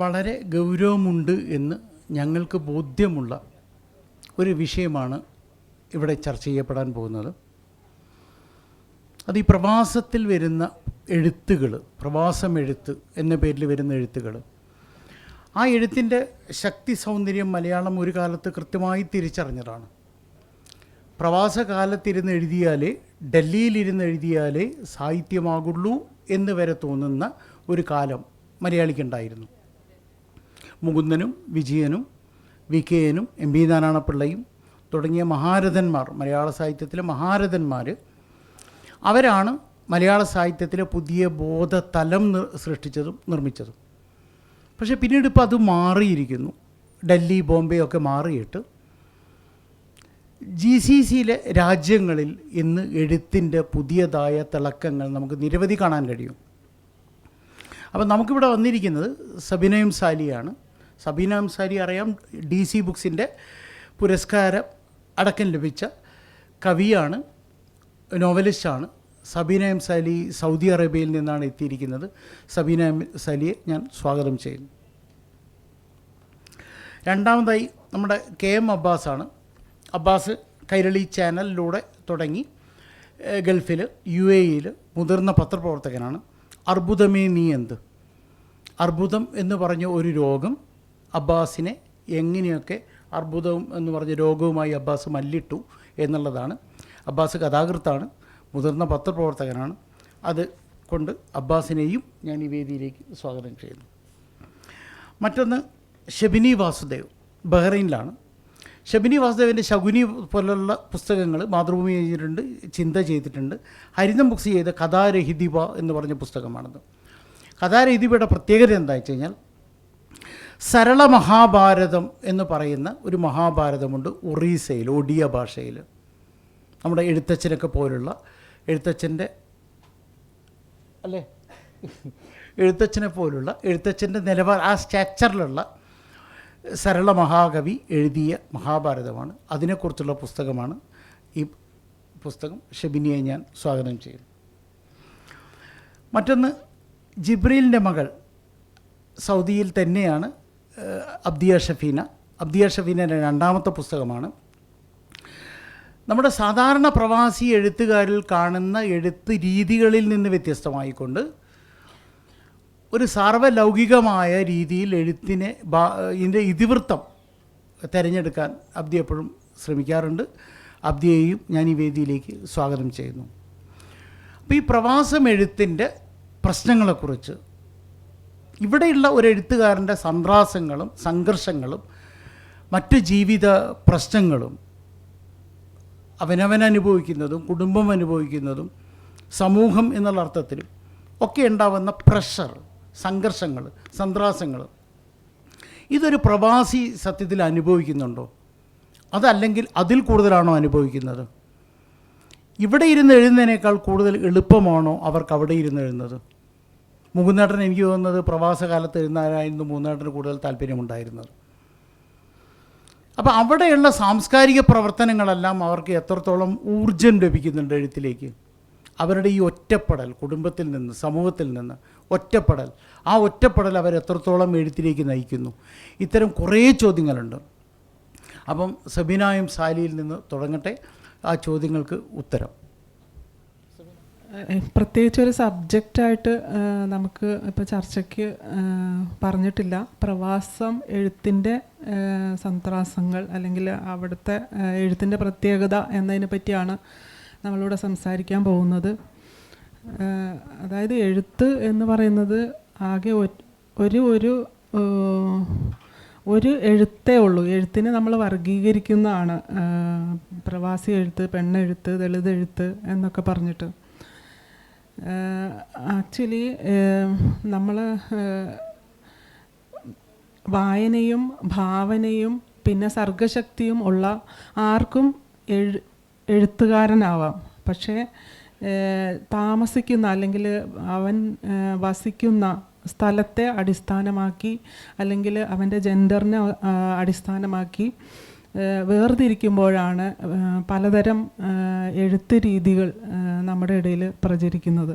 വളരെ ഗൗരവമുണ്ട് എന്ന് ഞങ്ങൾക്ക് ബോധ്യമുള്ള ഒരു വിഷയമാണ് ഇവിടെ ചർച്ച ചെയ്യപ്പെടാൻ പോകുന്നത്. അത് ഈ പ്രവാസത്തിൽ വരുന്ന എഴുത്തുകൾ, പ്രവാസം എഴുത്ത് എന്ന പേരിൽ വരുന്ന എഴുത്തുകൾ, ആ എഴുത്തിൻ്റെ ശക്തി സൗന്ദര്യം മലയാളം ഒരു കാലത്ത് കൃത്യമായി തിരിച്ചറിഞ്ഞതാണ്. പ്രവാസകാലത്തിരുന്ന് എഴുതിയാലേ, ഡൽഹിയിലിരുന്ന് എഴുതിയാലേ സാഹിത്യമാകുള്ളൂ എന്ന് വരെ തോന്നുന്ന ഒരു കാലം മലയാളിക്കുണ്ടായിരുന്നു. മുകുന്ദനും വിജയനും വി.കെ.നും എം.പി. നാരായണപിള്ളയും തുടങ്ങിയ മഹാരഥന്മാർ, മലയാള സാഹിത്യത്തിലെ മഹാരഥന്മാർ, അവരാണ് മലയാള സാഹിത്യത്തിലെ പുതിയ ബോധതലം സൃഷ്ടിച്ചതും നിർമ്മിച്ചതും. പക്ഷേ പിന്നീട് ഇപ്പോൾ അത് മാറിയിരിക്കുന്നു. ഡൽഹി, ബോംബെ ഒക്കെ മാറിയിട്ട് GCCയിലെ രാജ്യങ്ങളിൽ ഇന്ന് എഴുത്തിൻ്റെ പുതിയതായ തിളക്കങ്ങൾ നമുക്ക് നിരവധി കാണാൻ കഴിയും. അപ്പം നമുക്കിവിടെ വന്നിരിക്കുന്നത് സബീന എം സാലിയാണ്. സബീന എം സാലി അറിയാം, DC ബുക്സിൻ്റെ പുരസ്കാരം അടക്കം ലഭിച്ച കവിയാണ്, നോവലിസ്റ്റാണ്. സബീന എം സാലി സൗദി അറേബ്യയിൽ നിന്നാണ് എത്തിയിരിക്കുന്നത്. സബീന എം സാലിയെ ഞാൻ സ്വാഗതം ചെയ്യുന്നു. രണ്ടാമതായി നമ്മുടെ KM അബ്ബാസാണ്. അബ്ബാസ് കൈരളി ചാനലിലൂടെ തുടങ്ങി ഗൾഫിൽ UAEയിൽ മുതിർന്ന പത്രപ്രവർത്തകനാണ്. അർബുദമേ നീ എന്ത്, അർബുദം എന്ന് പറഞ്ഞ ഒരു രോഗം അബ്ബാസിനെ എങ്ങനെയൊക്കെ അർബുദം എന്ന് പറഞ്ഞ രോഗവുമായി അബ്ബാസ് മല്ലിട്ടു എന്നുള്ളതാണ്. അബ്ബാസ് കഥാകൃത്താണ്, മുതിർന്ന പത്രപ്രവർത്തകനാണ്. അത് കൊണ്ട് അബ്ബാസിനെയും ഞാൻ ഈ വേദിയിലേക്ക് സ്വാഗതം ചെയ്യുന്നു. മറ്റൊന്ന് ഷെബിനി വാസുദേവ്, ബഹ്റൈനിലാണ്. ഷെബിനി വാസുദേവിൻ്റെ ശകുനി പോലുള്ള പുസ്തകങ്ങൾ മാതൃഭൂമി ചെയ്തിട്ടുണ്ട്, ചിന്ത ചെയ്തിട്ടുണ്ട്. ഹരിതം ബുക്സ് ചെയ്ത കഥാരഹിതിബ എന്ന് പറഞ്ഞ പുസ്തകമാണത്. കഥാരഹിതിബയുടെ പ്രത്യേകത എന്താ വെച്ച് കഴിഞ്ഞാൽ, സരള മഹാഭാരതം എന്ന് പറയുന്ന ഒരു മഹാഭാരതമുണ്ട് ഒറീസയിൽ, ഒഡിയ ഭാഷയിൽ. നമ്മുടെ എഴുത്തച്ഛനൊക്കെ പോലുള്ള എഴുത്തച്ഛൻ്റെ എഴുത്തച്ഛൻ്റെ നിലവാരം, ആ സ്റ്റാച്ചറിലുള്ള സരള മഹാകവി എഴുതിയ മഹാഭാരതമാണ്. അതിനെക്കുറിച്ചുള്ള പുസ്തകമാണ് ഈ പുസ്തകം. ഷെബിനിയെ ഞാൻ സ്വാഗതം ചെയ്യുന്നു. മറ്റൊന്ന് ജിബ്രീലിൻ്റെ മകൾ, സൗദിയിൽ തന്നെയാണ്, അബ്ദിയ ഷഫീന. അബ്ദിയ ഷഫീനയുടെ രണ്ടാമത്തെ പുസ്തകമാണ്. നമ്മുടെ സാധാരണ പ്രവാസി എഴുത്തുകാരിൽ കാണുന്ന എഴുത്ത് രീതികളിൽ നിന്ന് വ്യത്യസ്തമായിക്കൊണ്ട് ഒരു സാർവലൗകികമായ രീതിയിൽ എഴുത്തിനെ ഇതിൻ്റെ ഇതിവൃത്തം തിരഞ്ഞെടുക്കാൻ അബ്ദി എപ്പോഴും ശ്രമിക്കാറുണ്ട്. അബ്ദിയെയും ഞാൻ ഈ വേദിയിലേക്ക് സ്വാഗതം ചെയ്യുന്നു. അപ്പോൾ ഈ പ്രവാസം എഴുത്തിൻ്റെ പ്രശ്നങ്ങളെക്കുറിച്ച്, ഇവിടെയുള്ള ഒരു എഴുത്തുകാരൻ്റെ സന്ത്രാസങ്ങളും സംഘർഷങ്ങളും മറ്റ് ജീവിത പ്രശ്നങ്ങളും, അവനവൻ അനുഭവിക്കുന്നതും കുടുംബം അനുഭവിക്കുന്നതും സമൂഹം എന്നുള്ള അർത്ഥത്തിലും ഒക്കെ ഉണ്ടാവുന്ന പ്രഷർ, സംഘർഷങ്ങൾ, സന്ത്രാസങ്ങൾ, ഇതൊരു പ്രവാസി സത്യത്തിൽ അനുഭവിക്കുന്നുണ്ടോ? അതല്ലെങ്കിൽ അതിൽ കൂടുതലാണോ അനുഭവിക്കുന്നത്? ഇവിടെ ഇരുന്ന് എഴുതുന്നതിനേക്കാൾ കൂടുതൽ എളുപ്പമാണോ അവർക്ക് അവിടെ ഇരുന്ന് എഴുതുന്നത്? മുകുന്ദേട്ടൻ, എനിക്ക് തോന്നുന്നത് പ്രവാസകാലത്ത് എഴുതുന്നവരായിരുന്നു മുകുന്ദേട്ടന് കൂടുതൽ താല്പര്യമുണ്ടായിരുന്നത്. അപ്പോൾ അവിടെയുള്ള സാംസ്കാരിക പ്രവർത്തനങ്ങളെല്ലാം അവർക്ക് എത്രത്തോളം ഊർജം ലഭിക്കുന്നുണ്ട് എഴുത്തിലേക്ക്? അവരുടെ ഈ ഒറ്റപ്പെടൽ, കുടുംബത്തിൽ നിന്ന്, സമൂഹത്തിൽ നിന്ന് ഒറ്റപ്പെടൽ, ആ ഒറ്റപ്പെടൽ അവരെത്രത്തോളം എഴുത്തിലേക്ക് നയിക്കുന്നു? ഇത്തരം കുറേ ചോദ്യങ്ങളുണ്ട്. അപ്പം സബീന എം സാലിയിൽ നിന്ന് തുടങ്ങട്ടെ ആ ചോദ്യങ്ങൾക്ക് ഉത്തരം. പ്രത്യേകിച്ചൊരു സബ്ജക്റ്റായിട്ട് നമുക്ക് ഇപ്പോൾ ചർച്ചയ്ക്ക് പറഞ്ഞിട്ടില്ല. പ്രവാസം എഴുത്തിൻ്റെ സന്ത്രാസങ്ങൾ അല്ലെങ്കിൽ അവിടുത്തെ എഴുത്തിൻ്റെ പ്രത്യേകത എന്നതിനെ പറ്റിയാണ് നമ്മളിവിടെ സംസാരിക്കാൻ പോകുന്നത്. അതായത് എഴുത്ത് എന്ന് പറയുന്നത് ആകെ ഒരു എഴുത്തേ ഉള്ളൂ. എഴുത്തിനെ നമ്മൾ വർഗീകരിക്കുന്നതാണ്. പ്രവാസി എഴുത്ത്, പെണ്ണെഴുത്ത്, ദളിത് എഴുത്ത് എന്നൊക്കെ പറഞ്ഞിട്ട്. ആക്ച്വലി നമ്മൾ വായനയും ഭാവനയും പിന്നെ സർഗശക്തിയും ഉള്ള ആർക്കും എഴുത്തുകാരനാവാം. പക്ഷേ താമസിക്കുന്ന അല്ലെങ്കിൽ അവൻ വസിക്കുന്ന സ്ഥലത്തെ അടിസ്ഥാനമാക്കി അല്ലെങ്കിൽ അവൻ്റെ ജെൻഡറിനെ അടിസ്ഥാനമാക്കി വേർതിരിക്കുമ്പോഴാണ് പലതരം എഴുത്ത് രീതികൾ നമ്മുടെ ഇടയിൽ പ്രചരിക്കുന്നത്.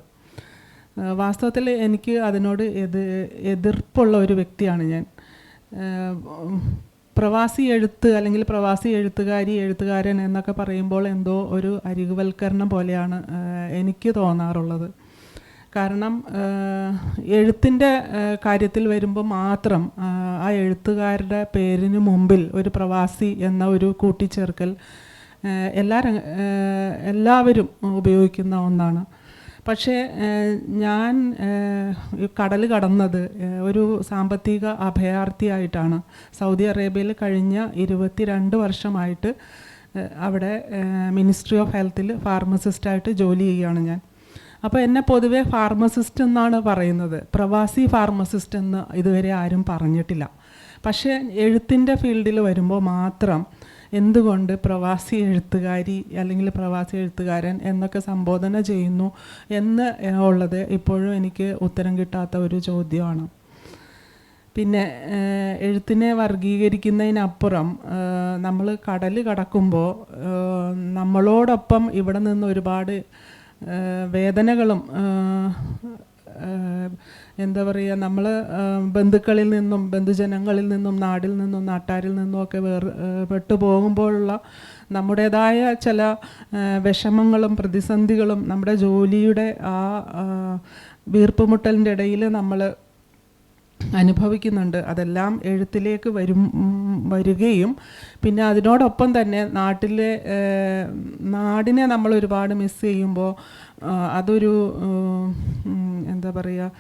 വാസ്തവത്തിൽ എനിക്ക് അതിനോട് എതിർപ്പുള്ള ഒരു വ്യക്തിയാണ് ഞാൻ. പ്രവാസി എഴുത്ത് അല്ലെങ്കിൽ പ്രവാസി എഴുത്തുകാരി, എഴുത്തുകാരൻ എന്നൊക്കെ പറയുമ്പോൾ എന്തോ ഒരു അരികുവൽക്കരണം പോലെയാണ് എനിക്ക് തോന്നാറുള്ളത്. കാരണം എഴുത്തിൻ്റെ കാര്യത്തിൽ വരുമ്പോൾ മാത്രം ആ എഴുത്തുകാരുടെ പേരിന് മുമ്പിൽ ഒരു പ്രവാസി എന്ന ഒരു കൂട്ടിച്ചേർക്കൽ എല്ലാവരും ഉപയോഗിക്കുന്ന ഒന്നാണ്. പക്ഷേ ഞാൻ കടൽ കടന്നത് ഒരു സാമ്പത്തിക അഭയാർത്ഥിയായിട്ടാണ്. സൗദി അറേബ്യയിൽ കഴിഞ്ഞ 22 വർഷമായിട്ട് അവിടെ മിനിസ്ട്രി ഓഫ് ഹെൽത്തിൽ ഫാർമസിസ്റ്റായിട്ട് ജോലി ചെയ്യുകയാണ് ഞാൻ. അപ്പോൾ എന്നെ പൊതുവേ ഫാർമസിസ്റ്റ് എന്നാണ് പറയുന്നത്. പ്രവാസി ഫാർമസിസ്റ്റ് എന്ന് ഇതുവരെ ആരും പറഞ്ഞിട്ടില്ല. പക്ഷേ എഴുത്തിൻ്റെ ഫീൽഡിൽ വരുമ്പോൾ മാത്രം എന്തുകൊണ്ട് പ്രവാസി എഴുത്തുകാരി അല്ലെങ്കിൽ പ്രവാസി എഴുത്തുകാരൻ എന്നൊക്കെ സംബോധന ചെയ്യുന്നു എന്ന് ഉള്ളത് ഇപ്പോഴും എനിക്ക് ഉത്തരം കിട്ടാത്ത ഒരു ചോദ്യമാണ്. പിന്നെ എഴുത്തിനെ വർഗീകരിക്കുന്നതിനപ്പുറം നമ്മൾ കടൽ കടക്കുമ്പോൾ നമ്മളോടൊപ്പം ഇവിടെ നിന്ന് ഒരുപാട് വേദനകളും എന്താ പറയുക, നമ്മൾ ബന്ധുക്കളിൽ നിന്നും ബന്ധുജനങ്ങളിൽ നിന്നും നാടിൽ നിന്നും നാട്ടാരിൽ നിന്നും ഒക്കെ പെട്ടു പോകുമ്പോഴുള്ള നമ്മുടേതായ ചില വിഷമങ്ങളും പ്രതിസന്ധികളും നമ്മുടെ ജോലിയുടെ ആ വീർപ്പുമുട്ടലിൻ്റെ ഇടയിൽ നമ്മൾ അനുഭവിക്കുന്നുണ്ട്. അതെല്ലാം എഴുത്തിലേക്ക് വരികയും പിന്നെ അതിനോടൊപ്പം തന്നെ നാടിനെ നമ്മൾ ഒരുപാട് മിസ് ചെയ്യുമ്പോൾ അതൊരു എന്താ പറയുക,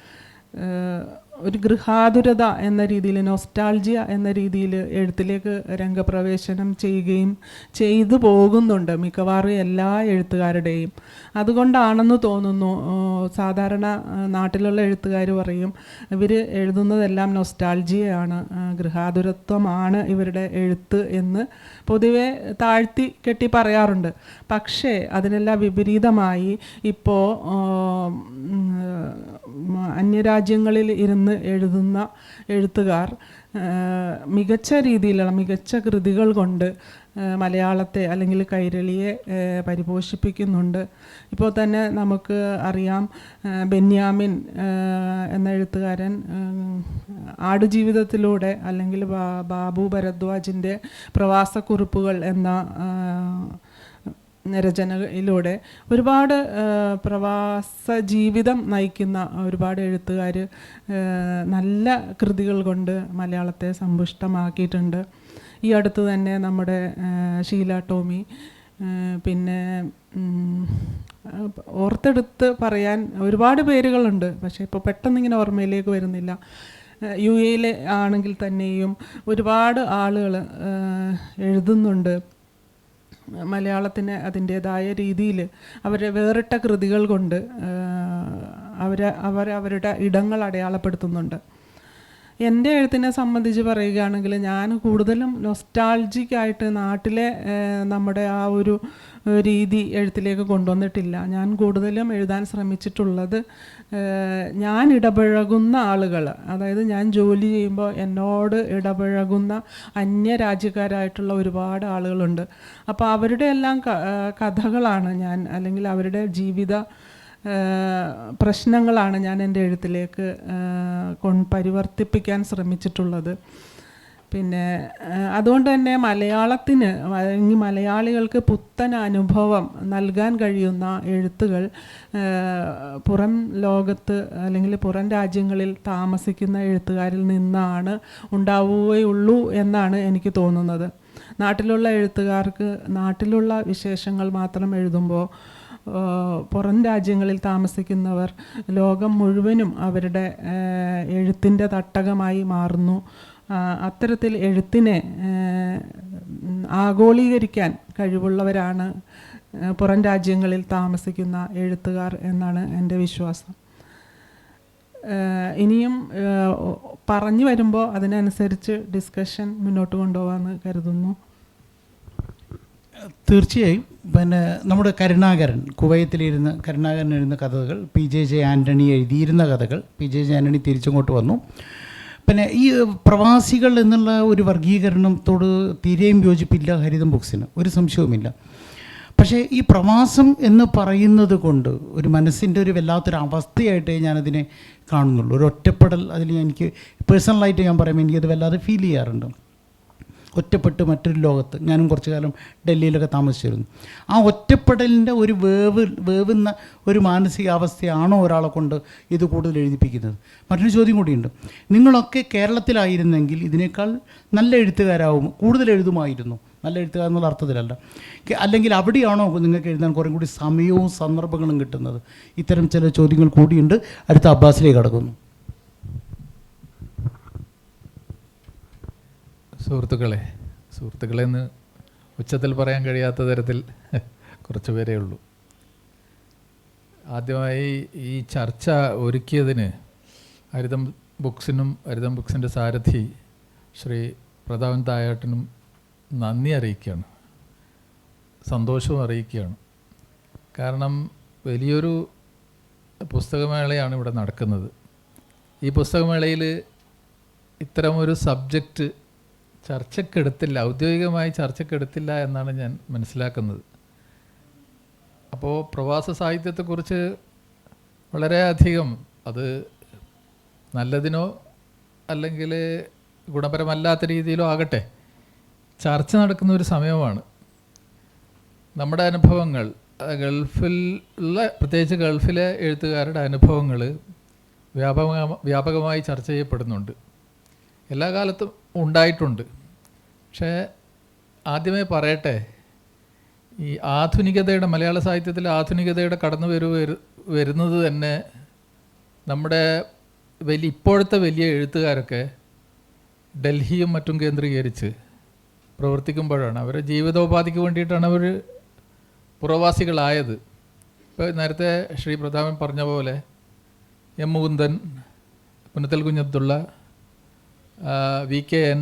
ഒരു ഗൃഹാതുരത എന്ന രീതിയിൽ, നൊസ്റ്റാൾജിയ എന്ന രീതിയിൽ എഴുത്തിലേക്ക് രംഗപ്രവേശനം ചെയ്യുകയും ചെയ്തു പോകുന്നുണ്ട് മിക്കവാറും എല്ലാ എഴുത്തുകാരുടെയും. അതുകൊണ്ടാണെന്ന് തോന്നുന്നു സാധാരണ നാട്ടിലുള്ള എഴുത്തുകാർ പറയും ഇവർ എഴുതുന്നതെല്ലാം നൊസ്റ്റാൾജിയയാണ്, ഗൃഹാതുരത്വമാണ് ഇവരുടെ എഴുത്ത് എന്ന് പൊതുവെ താഴ്ത്തി കെട്ടി പറയാറുണ്ട്. പക്ഷേ അതിനെല്ലാം വിപരീതമായി ഇപ്പോൾ അന്യരാജ്യങ്ങളിൽ ഇരുന്ന് എഴുതുന്ന എഴുത്തുകാർ മികച്ച രീതിയിലുള്ള മികച്ച കൃതികൾ കൊണ്ട് മലയാളത്തെ അല്ലെങ്കിൽ കൈരളിയെ പരിപോഷിപ്പിക്കുന്നുണ്ട്. ഇപ്പോൾ തന്നെ നമുക്ക് അറിയാം, ബെന്യാമിൻ എന്ന എഴുത്തുകാരൻ ആടുജീവിതത്തിലൂടെ അല്ലെങ്കിൽ ബാബു ഭരദ്വാജിൻ്റെ പ്രവാസക്കുറിപ്പുകൾ എന്ന രചനയിലൂടെ ഒരുപാട് പ്രവാസ ജീവിതം നയിക്കുന്ന ഒരുപാട് എഴുത്തുകാർ നല്ല കൃതികൾ കൊണ്ട് മലയാളത്തെ സമ്പുഷ്ടമാക്കിയിട്ടുണ്ട്. ഈ അടുത്ത് തന്നെ നമ്മുടെ ഷീല ടോമി, പിന്നെ ഓർത്തെടുത്ത് പറയാൻ ഒരുപാട് പേരുകളുണ്ട്, പക്ഷേ ഇപ്പോൾ പെട്ടെന്നിങ്ങനെ ഓർമ്മയിലേക്ക് വരുന്നില്ല. UAE ആണെങ്കിൽ തന്നെയും ഒരുപാട് ആളുകൾ എഴുതുന്നുണ്ട് മലയാളത്തിന് അതിൻ്റേതായ രീതിയിൽ. വേറിട്ട കൃതികൾ കൊണ്ട് അവരുടെ ഇടങ്ങൾ അടയാളപ്പെടുത്തുന്നുണ്ട്. എൻ്റെ എഴുത്തിനെ സംബന്ധിച്ച് പറയുകയാണെങ്കിൽ ഞാൻ കൂടുതലും നൊസ്റ്റാൾജിക്കായിട്ട് നാട്ടിലെ നമ്മുടെ ആ ഒരു രീതി എഴുത്തിലേക്ക് കൊണ്ടുവന്നിട്ടില്ല. ഞാൻ കൂടുതലും എഴുതാൻ ശ്രമിച്ചിട്ടുള്ളത് ഞാൻ ഇടപഴകുന്ന ആളുകൾ, അതായത് ഞാൻ ജോലി ചെയ്യുമ്പോൾ എന്നോട് ഇടപഴകുന്ന അന്യരാജ്യക്കാരായിട്ടുള്ള ഒരുപാട് ആളുകളുണ്ട്. അപ്പോൾ അവരുടെ എല്ലാം കഥകളാണ് ഞാൻ, അല്ലെങ്കിൽ അവരുടെ ജീവിത പ്രശ്നങ്ങളാണ് ഞാൻ എൻ്റെ എഴുത്തിലേക്ക് പരിവർത്തിപ്പിക്കാൻ ശ്രമിച്ചിട്ടുള്ളത്. പിന്നെ അതുകൊണ്ട് തന്നെ മലയാളത്തിന് അല്ലെങ്കിൽ മലയാളികൾക്ക് പുത്തൻ അനുഭവം നൽകാൻ കഴിയുന്ന എഴുത്തുകൾ പുറം ലോകത്ത് അല്ലെങ്കിൽ പുറം രാജ്യങ്ങളിൽ താമസിക്കുന്ന എഴുത്തുകാരിൽ നിന്നാണ് ഉണ്ടാവുകയുള്ളൂ എന്നാണ് എനിക്ക് തോന്നുന്നത്. നാട്ടിലുള്ള എഴുത്തുകാർക്ക് നാട്ടിലുള്ള വിശേഷങ്ങൾ മാത്രം എഴുതുമ്പോൾ പുറം രാജ്യങ്ങളിൽ താമസിക്കുന്നവർ ലോകം മുഴുവനും അവരുടെ എഴുത്തിൻ്റെ തട്ടകമായി മാറുന്നു. അത്തരത്തിൽ എഴുത്തിനെ ആഗോളീകരിക്കാൻ കഴിവുള്ളവരാണ് പുറം രാജ്യങ്ങളിൽ താമസിക്കുന്ന എഴുത്തുകാർ എന്നാണ് എൻ്റെ വിശ്വാസം. ഇനിയും പറഞ്ഞു വരുമ്പോൾ അതിനനുസരിച്ച് ഡിസ്കഷൻ മുന്നോട്ട് കൊണ്ടുപോകാമെന്ന് കരുതുന്നു. തീർച്ചയായും. പിന്നെ നമ്മുടെ കരുണാകരൻ, കുവൈത്തിലിരുന്ന് കരുണാകരൻ എഴുതുന്ന കഥകൾ, PJ ആൻ്റണി എഴുതിയിരുന്ന കഥകൾ, PJ ആൻ്റണി തിരിച്ചങ്ങോട്ട് വന്നു. പിന്നെ ഈ പ്രവാസികൾ എന്നുള്ള ഒരു വർഗീകരണത്തോട് തീരെയും യോജിപ്പില്ല ഹരിതം ബുക്സിന്, ഒരു സംശയവുമില്ല. പക്ഷേ ഈ പ്രവാസം എന്ന് പറയുന്നത് കൊണ്ട് ഒരു മനസ്സിൻ്റെ ഒരു വല്ലാത്തൊരു അവസ്ഥയായിട്ടേ ഞാനതിനെ കാണുന്നുള്ളൂ. ഒരു ഒറ്റപ്പെടൽ അതിൽ എനിക്ക് പേഴ്സണലായിട്ട് ഞാൻ പറയുമ്പോൾ എനിക്കത് വല്ലാതെ ഫീൽ ചെയ്യാറുണ്ട്. ഒറ്റപ്പെട്ട് മറ്റൊരു ലോകത്ത്, ഞാനും കുറച്ചു കാലം ഡൽഹിയിലൊക്കെ താമസിച്ചിരുന്നു. ആ ഒറ്റപ്പെടലിൻ്റെ ഒരു വേവുന്ന ഒരു മാനസികാവസ്ഥയാണോ ഒരാളെ കൊണ്ട് ഇത് കൂടുതൽ എഴുതിപ്പിക്കുന്നത്? മറ്റൊരു ചോദ്യം കൂടിയുണ്ട്. നിങ്ങളൊക്കെ കേരളത്തിലായിരുന്നെങ്കിൽ ഇതിനേക്കാൾ നല്ല എഴുത്തുകാരാവും, കൂടുതൽ എഴുതുമായിരുന്നു. നല്ല എഴുത്തുകാർ എന്നുള്ള അർത്ഥത്തിലല്ല, അല്ലെങ്കിൽ അവിടെയാണോ നിങ്ങൾക്ക് എഴുതാൻ കുറേ കൂടി സമയവും സന്ദർഭങ്ങളും കിട്ടുന്നത്? ഇത്തരം ചില ചോദ്യങ്ങൾ കൂടിയുണ്ട്. അടുത്ത അബ്ബാസിലേക്ക് കടക്കുന്നു. സുഹൃത്തുക്കളെ എന്ന് ഉച്ചത്തിൽ പറയാൻ കഴിയാത്ത തരത്തിൽ കുറച്ച് പേരേ ഉള്ളൂ. ആദ്യമായി ഈ ചർച്ച ഒരുക്കിയതിന് ഹരിതം ബുക്സിൻ്റെ സാരഥി ശ്രീ പ്രതാപൻ തായാട്ടിനും നന്ദി അറിയിക്കുകയാണ്, സന്തോഷവും അറിയിക്കുകയാണ്. കാരണം വലിയൊരു പുസ്തകമേളയാണ് ഇവിടെ നടക്കുന്നത്. ഈ പുസ്തകമേളയിൽ ഇത്തരമൊരു സബ്ജക്റ്റ് ഔദ്യോഗികമായി ചർച്ചക്കെടുത്തില്ല എന്നാണ് ഞാൻ മനസ്സിലാക്കുന്നത്. അപ്പോൾ പ്രവാസ സാഹിത്യത്തെക്കുറിച്ച് വളരെയധികം, അത് നല്ലതിനോ അല്ലെങ്കിൽ ഗുണപരമല്ലാത്ത രീതിയിലോ ആകട്ടെ, ചർച്ച നടക്കുന്ന ഒരു സമയമാണ്. നമ്മുടെ അനുഭവങ്ങൾ, പ്രത്യേകിച്ച് ഗൾഫിലെ എഴുത്തുകാരുടെ അനുഭവങ്ങൾ വ്യാപകമായി ചർച്ച ചെയ്യപ്പെടുന്നുണ്ട്. എല്ലാ കാലത്തും ഉണ്ടായിട്ടുണ്ട്. പക്ഷേ ആദ്യമേ പറയട്ടെ, ഈ ആധുനികതയുടെ, മലയാള സാഹിത്യത്തിൽ ആധുനികതയുടെ കടന്നു വരുന്നത് തന്നെ നമ്മുടെ ഇപ്പോഴത്തെ വലിയ എഴുത്തുകാരൊക്കെ ഡൽഹിയും മറ്റും കേന്ദ്രീകരിച്ച് പ്രവർത്തിക്കുമ്പോഴാണ്. അവരുടെ ജീവിതോപാധിക്ക് വേണ്ടിയിട്ടാണ് അവർ പുറവാസികളായത്. ഇപ്പോൾ നേരത്തെ ശ്രീ പ്രതാപൻ പറഞ്ഞ പോലെ എം മുകുന്ദൻ, പുന്നത്തൽ കുഞ്ഞബ്ദുള്ള, VKN,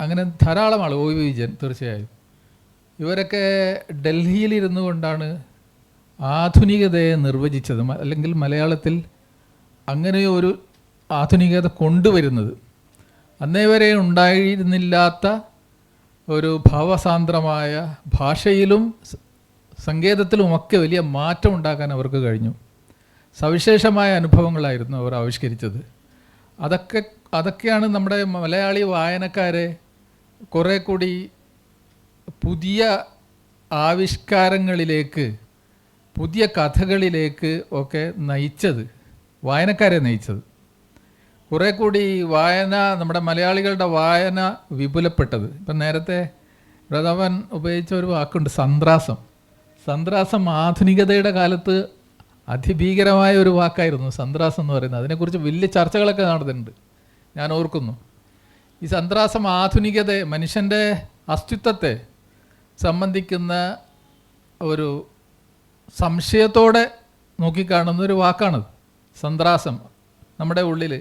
അങ്ങനെ ധാരാളം ആൾ, OV വിജയൻ, തീർച്ചയായും ഇവരൊക്കെ ഡൽഹിയിലിരുന്നു കൊണ്ടാണ് ആധുനികതയെ നിർവചിച്ചത്, അല്ലെങ്കിൽ മലയാളത്തിൽ അങ്ങനെ ഒരു ആധുനികത കൊണ്ടുവരുന്നത്. അന്നേ വരെ ഉണ്ടായിരുന്നില്ലാത്ത ഒരു ഭാവസാന്ദ്രമായ ഭാഷയിലും സങ്കേതത്തിലുമൊക്കെ വലിയ മാറ്റം ഉണ്ടാക്കാൻ അവർക്ക് കഴിഞ്ഞു. സവിശേഷമായ അനുഭവങ്ങളായിരുന്നു അവർ ആവിഷ്കരിച്ചത്. അതൊക്കെയാണ് നമ്മുടെ മലയാളി വായനക്കാരെ കുറേ കൂടി പുതിയ ആവിഷ്കാരങ്ങളിലേക്ക്, പുതിയ കഥകളിലേക്ക് ഒക്കെ വായനക്കാരെ നയിച്ചത്. കുറേ കൂടി നമ്മുടെ മലയാളികളുടെ വായന വിപുലപ്പെട്ടത്. ഇപ്പം നേരത്തെ പ്രതാപൻ ഉപയോഗിച്ച ഒരു വാക്കുണ്ട്, സന്ത്രാസം ആധുനികതയുടെ കാലത്ത് അതിഭീകരമായ ഒരു വാക്കായിരുന്നു സന്ത്രാസം എന്ന് പറയുന്നത്. അതിനെക്കുറിച്ച് വലിയ ചർച്ചകളൊക്കെ നടന്നിട്ടുണ്ട്, ഞാൻ ഓർക്കുന്നു. ഈ സന്ത്രാസം ആധുനികതയെ, മനുഷ്യൻ്റെ അസ്തിത്വത്തെ സംബന്ധിക്കുന്ന ഒരു സംശയത്തോടെ നോക്കിക്കാണുന്ന ഒരു വാക്കാണത്, സന്ത്രാസം നമ്മുടെ ഉള്ളിൽ.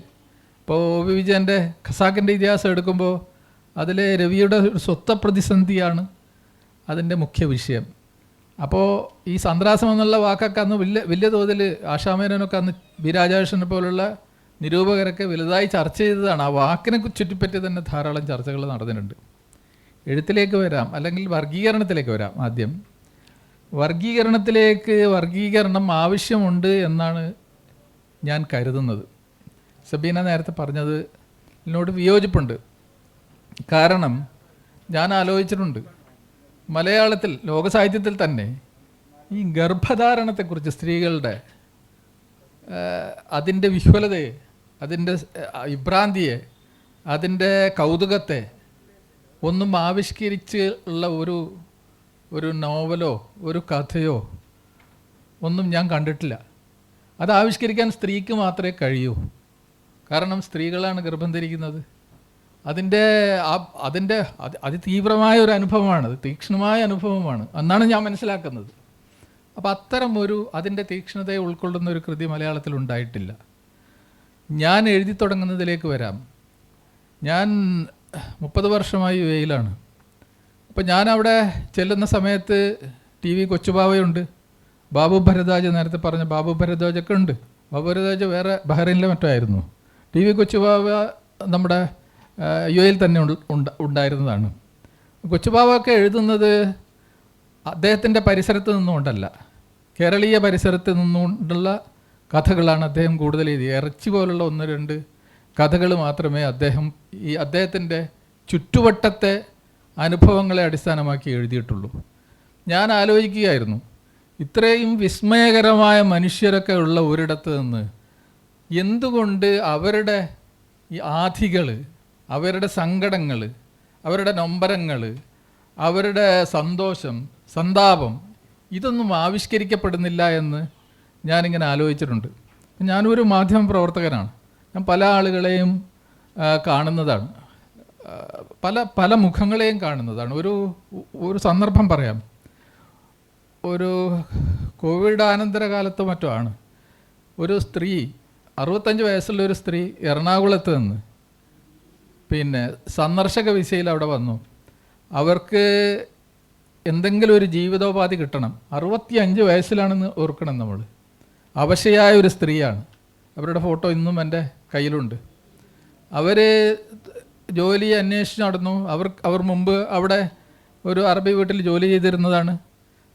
ഇപ്പോൾ OV വിജയൻ്റെ ഖസാക്കിൻ്റെ ഇതിഹാസം എടുക്കുമ്പോൾ അതിൽ രവിയുടെ ഒരു സ്വത്വപ്രതിസന്ധിയാണ് അതിൻ്റെ മുഖ്യ വിഷയം. അപ്പോൾ ഈ സന്ത്രാസം എന്നുള്ള വാക്കൊക്കെ അന്ന് വലിയ തോതിൽ ആശാമേനൊക്കെ, അന്ന് ബി രാജാകൃഷ്ണനെ പോലുള്ള നിരൂപകരൊക്കെ വലുതായി ചർച്ച ചെയ്തതാണ്. ആ വാക്കിനെ ചുറ്റിപ്പറ്റി തന്നെ ധാരാളം ചർച്ചകൾ നടന്നിട്ടുണ്ട്. എഴുത്തിലേക്ക് വരാം, അല്ലെങ്കിൽ വർഗീകരണത്തിലേക്ക് വരാം. ആദ്യം വർഗീകരണം ആവശ്യമുണ്ട് എന്നാണ് ഞാൻ കരുതുന്നത്. സബീന നേരത്തെ പറഞ്ഞത് എന്നോട് വിയോജിപ്പുണ്ട്. കാരണം ഞാൻ ആലോചിച്ചിട്ടുണ്ട്, മലയാളത്തിൽ, ലോകസാഹിത്യത്തിൽ തന്നെ ഈ ഗർഭധാരണത്തെക്കുറിച്ച്, സ്ത്രീകളുടെ അതിൻ്റെ വിഹ്വലതയെ, അതിൻ്റെ വിഭ്രാന്തിയെ, അതിൻ്റെ കൗതുകത്തെ ഒന്നും ആവിഷ്കരിച്ച് ഉള്ള ഒരു നോവലോ ഒരു കഥയോ ഒന്നും ഞാൻ കണ്ടിട്ടില്ല. അത് ആവിഷ്കരിക്കാൻ സ്ത്രീക്ക് മാത്രമേ കഴിയൂ. കാരണം സ്ത്രീകളാണ് ഗർഭം ധരിക്കുന്നത്. അതിൻ്റെ അതിതീവ്രമായ ഒരു അനുഭവമാണ്, തീക്ഷ്ണമായ അനുഭവമാണ് എന്നാണ് ഞാൻ മനസ്സിലാക്കുന്നത്. അപ്പോൾ അതിൻ്റെ തീക്ഷ്ണതയെ ഉൾക്കൊള്ളുന്ന ഒരു കൃതി മലയാളത്തിൽ ഉണ്ടായിട്ടില്ല. ഞാൻ എഴുതി തുടങ്ങുന്നതിലേക്ക് വരാം. ഞാൻ 30 വർഷമായി UAE-ലാണ്. അപ്പോൾ ഞാനവിടെ ചെല്ലുന്ന സമയത്ത് TV കൊച്ചുബാവയുണ്ട്, ബാബു ഭരദ്വാജ്, നേരത്തെ പറഞ്ഞ ബാബു ഭരദ്വാജൊക്കെ ഉണ്ട്. ബാബു ഭരദ്വാജ് വേറെ ബഹ്റൈനിലെ മറ്റോ ആയിരുന്നു. TV കൊച്ചുബാവ നമ്മുടെ UAE-ൽ തന്നെ ഉണ്ടായിരുന്നതാണ്. കൊച്ചുബാവൊക്കെ എഴുതുന്നത് അദ്ദേഹത്തിൻ്റെ പരിസരത്ത് നിന്നുകൊണ്ടല്ല, കേരളീയ പരിസരത്ത് നിന്നുകൊണ്ടുള്ള കഥകളാണ് അദ്ദേഹം കൂടുതൽ എഴുതി. ഇറച്ചി പോലുള്ള 1-2 കഥകൾ മാത്രമേ അദ്ദേഹത്തിൻ്റെ ചുറ്റുവട്ടത്തെ അനുഭവങ്ങളെ അടിസ്ഥാനമാക്കി എഴുതിയിട്ടുള്ളൂ. ഞാൻ ആലോചിക്കുകയായിരുന്നു, ഇത്രയും വിസ്മയകരമായ മനുഷ്യരൊക്കെ ഉള്ള ഒരിടത്ത് നിന്ന് എന്തുകൊണ്ട് അവരുടെ ഈ ആധികൾ, അവരുടെ സങ്കടങ്ങൾ, അവരുടെ നൊമ്പരങ്ങൾ, അവരുടെ സന്തോഷം, സന്താപം ഇതൊന്നും ആവിഷ്കരിക്കപ്പെടുന്നില്ല എന്ന് ഞാനിങ്ങനെ ആലോചിച്ചിട്ടുണ്ട്. ഞാനൊരു മാധ്യമ പ്രവർത്തകനാണ്. ഞാൻ പല ആളുകളെയും കാണുന്നതാണ്, പല മുഖങ്ങളെയും കാണുന്നതാണ്. ഒരു സന്ദർഭം പറയാം. ഒരു കോവിഡ് അനന്തര കാലത്ത് മറ്റോ ആണ്, ഒരു സ്ത്രീ 65 വയസ്സുള്ള ഒരു സ്ത്രീ എറണാകുളത്ത് നിന്ന് സന്ദർശക വിസയിൽ അവിടെ വന്നു. അവർക്ക് എന്തെങ്കിലും ഒരു ജീവിതോപാധി കിട്ടണം. 65 വയസ്സിലാണെന്ന് ഓർക്കണം നമ്മൾ. അവശയായ ഒരു സ്ത്രീയാണ്. അവരുടെ ഫോട്ടോ ഇന്നും എൻ്റെ കയ്യിലുണ്ട്. അവർ ജോലി അന്വേഷിച്ച് നടന്നു. അവർ മുമ്പ് അവിടെ ഒരു അറബി വീട്ടിൽ ജോലി ചെയ്തിരുന്നതാണ്.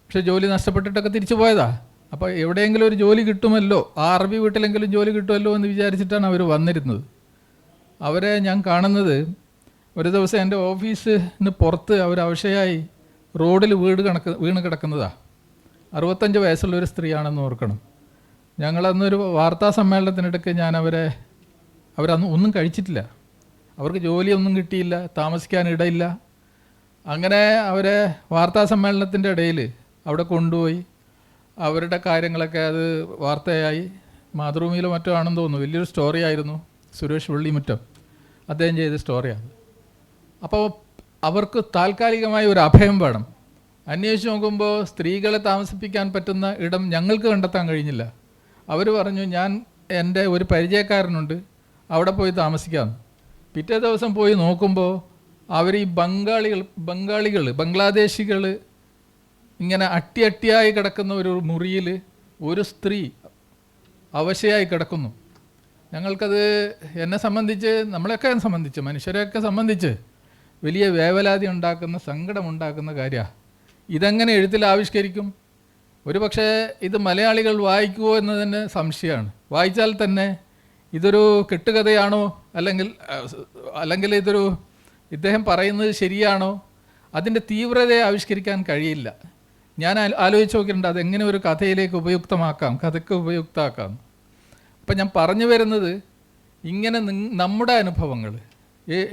പക്ഷേ ജോലി നഷ്ടപ്പെട്ടിട്ടൊക്കെ തിരിച്ചു പോയതാ. അപ്പോൾ എവിടെയെങ്കിലും ഒരു ജോലി കിട്ടുമല്ലോ, ആ അറബി വീട്ടിലെങ്കിലും ജോലി കിട്ടുമല്ലോ എന്ന് വിചാരിച്ചിട്ടാണ് അവർ വന്നിരുന്നത്. അവരെ ഞാൻ കാണുന്നത് ഒരു ദിവസം എൻ്റെ ഓഫീസിന് പുറത്ത് അവർ അവശയായി റോഡിൽ വീണ് കിടക്കുന്നതാണ്. 65 വയസ്സുള്ള ഒരു സ്ത്രീയാണെന്ന് ഓർക്കണം. ഞങ്ങളന്നൊരു വാർത്താ സമ്മേളനത്തിനിടയ്ക്ക് ഞാൻ അവരന്ന് ഒന്നും കഴിച്ചിട്ടില്ല, അവർക്ക് ജോലിയൊന്നും കിട്ടിയില്ല, താമസിക്കാൻ ഇടയില്ല. അങ്ങനെ അവരെ വാർത്താ സമ്മേളനത്തിൻ്റെ ഇടയിൽ അവിടെ കൊണ്ടുപോയി അവരുടെ കാര്യങ്ങളൊക്കെ അത് വാർത്തയായി. മാതൃഭൂമിയിലോ മറ്റോ ആണെന്ന് തോന്നുന്നു. വലിയൊരു സ്റ്റോറി ആയിരുന്നു. സുരേഷ് വെള്ളിമുറ്റം അദ്ദേഹം ചെയ്ത സ്റ്റോറിയാണ്. അപ്പോൾ അവർക്ക് താൽക്കാലികമായി ഒരു അഭയം വേണം. അന്വേഷിച്ച് നോക്കുമ്പോൾ സ്ത്രീകളെ താമസിപ്പിക്കാൻ പറ്റുന്ന ഇടം ഞങ്ങൾക്ക് കണ്ടെത്താൻ കഴിഞ്ഞില്ല. അവർ പറഞ്ഞു, എൻ്റെ ഒരു പരിചയക്കാരനുണ്ട്, അവിടെ പോയി താമസിക്കാം. പിറ്റേ ദിവസം പോയി നോക്കുമ്പോൾ അവർ ഈ ബംഗ്ലാദേശികൾ ഇങ്ങനെ അട്ടിയായി കിടക്കുന്ന ഒരു മുറിയിൽ ഒരു സ്ത്രീ അവശയായി കിടക്കുന്നു. ഞങ്ങൾക്കത് എന്നെ സംബന്ധിച്ച്, നമ്മളെയൊക്കെ സംബന്ധിച്ച്, മനുഷ്യരെയൊക്കെ സംബന്ധിച്ച് വലിയ വേവലാതി ഉണ്ടാക്കുന്ന, സങ്കടമുണ്ടാക്കുന്ന കാര്യമാണ്. ഇതെങ്ങനെ എഴുത്തിൽ ആവിഷ്കരിക്കും? ഒരു പക്ഷേ ഇത് മലയാളികൾ വായിക്കുമോ എന്ന് തന്നെ സംശയമാണ്. വായിച്ചാൽ തന്നെ ഇതൊരു കെട്ടുകഥയാണോ, അല്ലെങ്കിൽ ഇദ്ദേഹം പറയുന്നത് ശരിയാണോ, അതിൻ്റെ തീവ്രതയെ ആവിഷ്കരിക്കാൻ കഴിയില്ല. ഞാൻ ആലോചിച്ച് നോക്കിയിട്ടുണ്ട് അതെങ്ങനെ ഒരു കഥയിലേക്ക് ഉപയുക്തമാക്കാം, കഥയ്ക്ക് ഉപയുക്തമാക്കാം. അപ്പം ഞാൻ പറഞ്ഞു വരുന്നത്, ഇങ്ങനെ നമ്മുടെ അനുഭവങ്ങൾ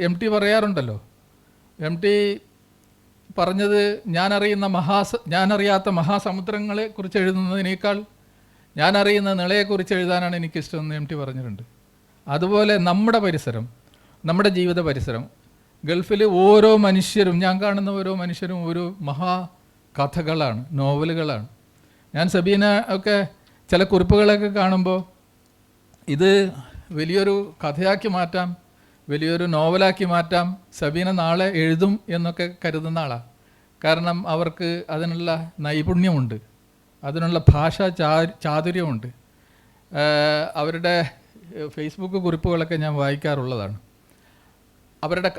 MT പറയാറുണ്ടല്ലോ. MT പറഞ്ഞത്, ഞാനറിയാത്ത മഹാസമുദ്രങ്ങളെക്കുറിച്ച് എഴുതുന്നതിനേക്കാൾ ഞാനറിയുന്ന നിളയെക്കുറിച്ച് എഴുതാനാണ് എനിക്കിഷ്ടമെന്ന് MT പറഞ്ഞിട്ടുണ്ട്. അതുപോലെ നമ്മുടെ പരിസരം, നമ്മുടെ ജീവിത പരിസരം, ഗൾഫിൽ ഓരോ മനുഷ്യരും, ഞാൻ കാണുന്ന ഓരോ മനുഷ്യരും ഒരു കഥകളാണ്, നോവലുകളാണ്. ഞാൻ സബീന ഒക്കെ ചില കുറിപ്പുകളൊക്കെ കാണുമ്പോൾ ഇത് വലിയൊരു കഥയാക്കി മാറ്റാം, വലിയൊരു നോവലാക്കി മാറ്റാം, സബീന നാളെ എഴുതും എന്നൊക്കെ കരുതുന്ന ആളാണ്. കാരണം അവർക്ക് അതിനുള്ള നൈപുണ്യമുണ്ട്, അതിനുള്ള ഭാഷാ ചാതുര്യമുണ്ട്. അവരുടെ ഫേസ്ബുക്ക് കുറിപ്പുകളൊക്കെ ഞാൻ വായിക്കാറുള്ളതാണ്. അവരുടെ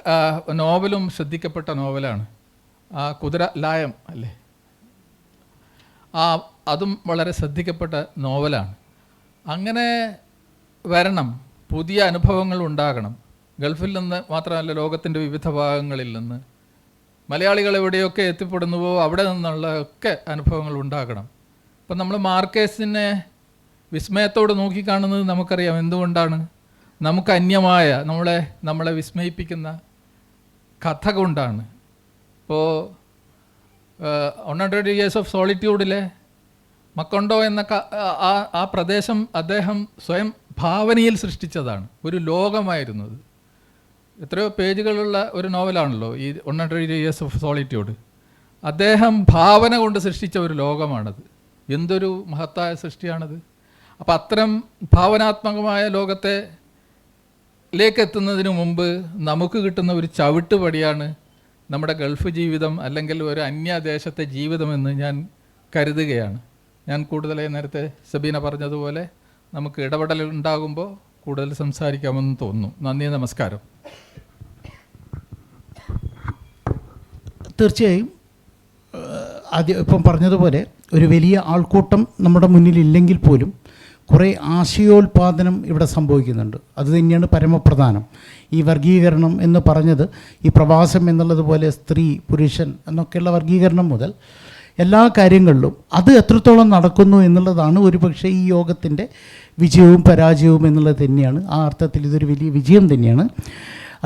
നോവലും ശ്രദ്ധിക്കപ്പെട്ട നോവലാണ്. കുതിര ലായം അല്ലേ, അതും വളരെ ശ്രദ്ധിക്കപ്പെട്ട നോവലാണ്. അങ്ങനെ വരണം, പുതിയ അനുഭവങ്ങൾ ഉണ്ടാകണം. ഗൾഫിൽ നിന്ന് മാത്രമല്ല, ലോകത്തിൻ്റെ വിവിധ ഭാഗങ്ങളിൽ നിന്ന് മലയാളികൾ എവിടെയൊക്കെ എത്തിപ്പെടുന്നുവോ അവിടെ നിന്നുള്ള ഒക്കെ അനുഭവങ്ങൾ ഉണ്ടാകണം. ഇപ്പം നമ്മൾ മാർക്കേസിനെ വിസ്മയത്തോട് നോക്കിക്കാണുന്നത് നമുക്കറിയാം. എന്തുകൊണ്ടാണ്? നമുക്ക് അന്യമായ, നമ്മളെ വിസ്മയിപ്പിക്കുന്ന കഥ കൊണ്ടാണ്. ഇപ്പോൾ 100 Years of Solitude-ലെ മക്കൊണ്ടോ എന്ന ആ പ്രദേശം അദ്ദേഹം സ്വയം ഭാവനയിൽ സൃഷ്ടിച്ചതാണ്. ഒരു ലോകമായിരുന്നത്. എത്രയോ പേജുകളുള്ള ഒരു നോവലാണല്ലോ ഈ 100 Years of Solitude. അദ്ദേഹം ഭാവന കൊണ്ട് സൃഷ്ടിച്ച ഒരു ലോകമാണത്. എന്തൊരു മഹത്തായ സൃഷ്ടിയാണത്. അപ്പം അത്തരം ഭാവനാത്മകമായ ലോകത്തിലേക്കെത്തുന്നതിന് മുമ്പ് നമുക്ക് കിട്ടുന്ന ഒരു ചവിട്ടുപടിയാണ് നമ്മുടെ ഗൾഫ് ജീവിതം, അല്ലെങ്കിൽ ഒരു അന്യദേശത്തെ ജീവിതമെന്ന് ഞാൻ കരുതുകയാണ്. ഞാൻ കൂടുതലായി നേരത്തെ സബീന പറഞ്ഞതുപോലെ നമുക്ക് ഇടപെടൽ ഉണ്ടാകുമ്പോൾ കൂടുതൽ സംസാരിക്കാമെന്ന് തോന്നുന്നു. നന്ദി, നമസ്കാരം. തീർച്ചയായും ആദ്യം ഇപ്പം പറഞ്ഞതുപോലെ ഒരു വലിയ ആൾക്കൂട്ടം നമ്മുടെ മുന്നിലില്ലെങ്കിൽ പോലും കുറേ ആശയോൽപാദനം ഇവിടെ സംഭവിക്കുന്നുണ്ട്. അത് തന്നെയാണ് പരമപ്രധാനം. ഈ വർഗീകരണം എന്ന് പറഞ്ഞത് ഈ പ്രവാസം എന്നുള്ളതുപോലെ സ്ത്രീ പുരുഷൻ എന്നൊക്കെയുള്ള വർഗീകരണം മുതൽ എല്ലാ കാര്യങ്ങളിലും അത് എത്രത്തോളം നടക്കുന്നു എന്നുള്ളതാണ് ഒരുപക്ഷെ ഈ യോഗത്തിൻ്റെ വിജയവും പരാജയവും എന്നുള്ളത് തന്നെയാണ്. ആ അർത്ഥത്തിൽ ഇതൊരു വലിയ വിജയം തന്നെയാണ്.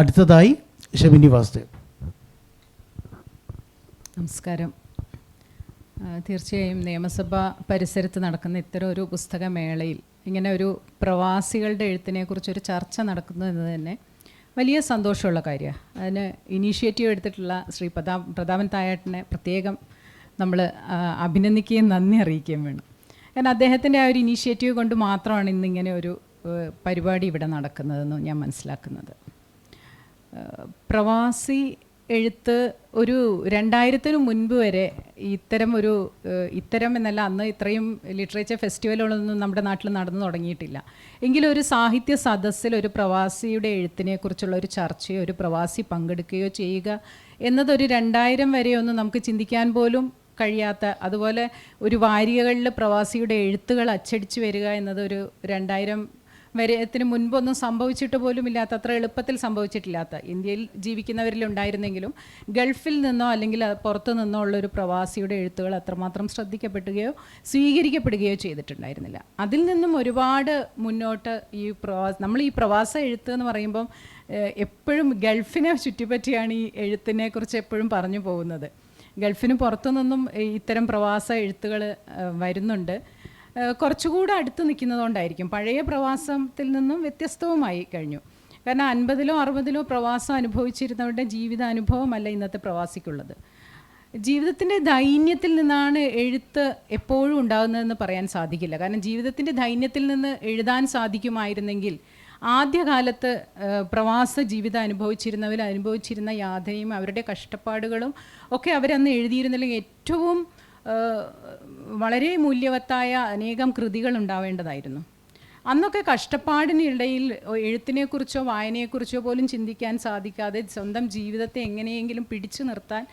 അടുത്തതായി ഷമിനി വാസുദേവ്. നമസ്കാരം. തീർച്ചയായും നിയമസഭാ പരിസരത്ത് നടക്കുന്ന ഇത്തരം ഒരു പുസ്തകമേളയിൽ ഇങ്ങനെ ഒരു പ്രവാസികളുടെ എഴുത്തിനെക്കുറിച്ചൊരു ചർച്ച നടക്കുന്നത് തന്നെ വലിയ സന്തോഷമുള്ള കാര്യമാണ്. അതിന് ഇനീഷ്യേറ്റീവ് എടുത്തിട്ടുള്ള ശ്രീ പ്രതാപൻ തായാട്ടിനെ പ്രത്യേകം നമ്മൾ അഭിനന്ദിക്കുകയും നന്ദി അറിയിക്കുകയും വേണം. കാരണം അദ്ദേഹത്തിൻ്റെ ആ ഒരു ഇനീഷ്യേറ്റീവ് കൊണ്ട് മാത്രമാണ് ഇന്നിങ്ങനെ ഒരു പരിപാടി ഇവിടെ നടക്കുന്നതെന്ന് ഞാൻ മനസ്സിലാക്കുന്നത്. പ്രവാസി എഴുത്ത് ഒരു 2000-ന് മുൻപ് വരെ ഇത്തരം എന്നല്ല, അന്ന് ഇത്രയും ലിറ്ററേച്ചർ ഫെസ്റ്റിവലുകളൊന്നും നമ്മുടെ നാട്ടിൽ നടന്നു തുടങ്ങിയിട്ടില്ല. എങ്കിലും ഒരു സാഹിത്യ സദസ്സിൽ ഒരു പ്രവാസിയുടെ എഴുത്തിനെക്കുറിച്ചുള്ള ഒരു ചർച്ചയോ ഒരു പ്രവാസി പങ്കെടുക്കുകയോ ചെയ്യുക എന്നതൊരു 2000 വരെയൊന്നും നമുക്ക് ചിന്തിക്കാൻ പോലും കഴിയാത്ത, അതുപോലെ ഒരു വാരികകളിൽ പ്രവാസിയുടെ എഴുത്തുകൾ അച്ചടിച്ച് വരിക എന്നതൊരു 2000 വരെത്തിന് മുൻപൊന്നും സംഭവിച്ചിട്ട് പോലും ഇല്ലാത്ത, അത്ര എളുപ്പത്തിൽ സംഭവിച്ചിട്ടില്ലാത്ത, ഇന്ത്യയിൽ ജീവിക്കുന്നവരിലുണ്ടായിരുന്നെങ്കിലും ഗൾഫിൽ നിന്നോ അല്ലെങ്കിൽ പുറത്തു നിന്നോ ഉള്ളൊരു പ്രവാസിയുടെ എഴുത്തുകൾ അത്രമാത്രം ശ്രദ്ധിക്കപ്പെടുകയോ സ്വീകരിക്കപ്പെടുകയോ ചെയ്തിട്ടുണ്ടായിരുന്നില്ല. അതിൽ നിന്നും ഒരുപാട് മുന്നോട്ട് നമ്മൾ ഈ പ്രവാസ എഴുത്ത് എന്ന് പറയുമ്പം എപ്പോഴും ഗൾഫിനെ ചുറ്റിപ്പറ്റിയാണ് ഈ എഴുത്തിനെക്കുറിച്ച് എപ്പോഴും പറഞ്ഞു പോകുന്നത്. ഗൾഫിന് പുറത്തു നിന്നും ഇത്തരം പ്രവാസ എഴുത്തുകൾ വരുന്നുണ്ട്. കുറച്ചുകൂടെ അടുത്ത് നിൽക്കുന്നതുകൊണ്ടായിരിക്കും പഴയ പ്രവാസത്തിൽ നിന്നും വ്യത്യസ്തവുമായി കഴിഞ്ഞു. കാരണം 50-ലോ 60-ലോ പ്രവാസം അനുഭവിച്ചിരുന്നവരുടെ ജീവിതാനുഭവമല്ല ഇന്നത്തെ പ്രവാസിക്കുള്ളത്. ജീവിതത്തിൻ്റെ ദൈന്യത്തിൽ നിന്നാണ് എഴുത്ത് എപ്പോഴും ഉണ്ടാകുന്നതെന്ന് പറയാൻ സാധിക്കില്ല. കാരണം ജീവിതത്തിൻ്റെ ദൈന്യത്തിൽ നിന്ന് എഴുതാൻ സാധിക്കുമായിരുന്നെങ്കിൽ ആദ്യകാലത്ത് പ്രവാസ ജീവിതം അനുഭവിച്ചിരുന്ന യാതനയും അവരുടെ കഷ്ടപ്പാടുകളും ഒക്കെ അവരന്ന് എഴുതിയിരുന്നില്ലെങ്കിൽ ഏറ്റവും വളരെ മൂല്യവത്തായ അനേകം കൃതികൾ ഉണ്ടാവേണ്ടതായിരുന്നു. അന്നൊക്കെ കഷ്ടപ്പാടിനിടയിൽ എഴുത്തിനെക്കുറിച്ചോ വായനയെക്കുറിച്ചോ പോലും ചിന്തിക്കാൻ സാധിക്കാതെ സ്വന്തം ജീവിതത്തെ എങ്ങനെയെങ്കിലും പിടിച്ചു നിർത്താൻ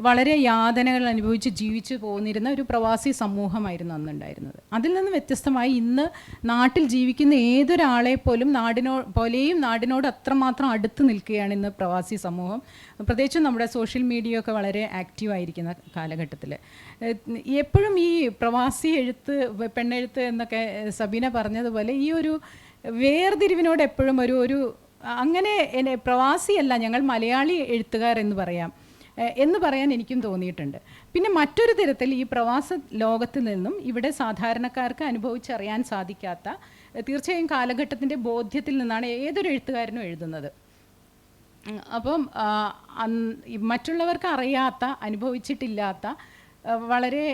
വളരെ യാതനകൾ അനുഭവിച്ച് ജീവിച്ചു പോന്നിരുന്ന ഒരു പ്രവാസി സമൂഹമായിരുന്നു അന്നുണ്ടായിരുന്നത്. അതിൽ നിന്ന് വ്യത്യസ്തമായി ഇന്ന് നാട്ടിൽ ജീവിക്കുന്ന ഏതൊരാളെ പോലും നാടിനോട് അത്രമാത്രം അടുത്ത് നിൽക്കുകയാണ് ഇന്ന് പ്രവാസി സമൂഹം. പ്രത്യേകിച്ചും നമ്മുടെ സോഷ്യൽ മീഡിയ ഒക്കെ വളരെ ആക്റ്റീവായിരിക്കുന്ന കാലഘട്ടത്തിൽ എപ്പോഴും ഈ പ്രവാസി എഴുത്ത് പെണ്ണെഴുത്ത് എന്നൊക്കെ സബീന പറഞ്ഞതുപോലെ ഈ ഒരു വേർതിരിവിനോട് എപ്പോഴും ഒരു അങ്ങനെ പ്രവാസിയല്ല, ഞങ്ങൾ മലയാളി എഴുത്തുകാർ എന്ന് പറയാൻ എനിക്കും തോന്നിയിട്ടുണ്ട്. പിന്നെ മറ്റൊരു തരത്തിൽ ഈ പ്രവാസ ലോകത്ത് നിന്നും ഇവിടെ സാധാരണക്കാർക്ക് അനുഭവിച്ചറിയാൻ സാധിക്കാത്ത, തീർച്ചയായും കാലഘട്ടത്തിൻ്റെ ബോധ്യത്തിൽ നിന്നാണ് ഏതൊരു എഴുത്തുകാരനും എഴുതുന്നത്. അപ്പം മറ്റുള്ളവർക്ക് അറിയാത്ത, അനുഭവിച്ചിട്ടില്ലാത്ത വളരെ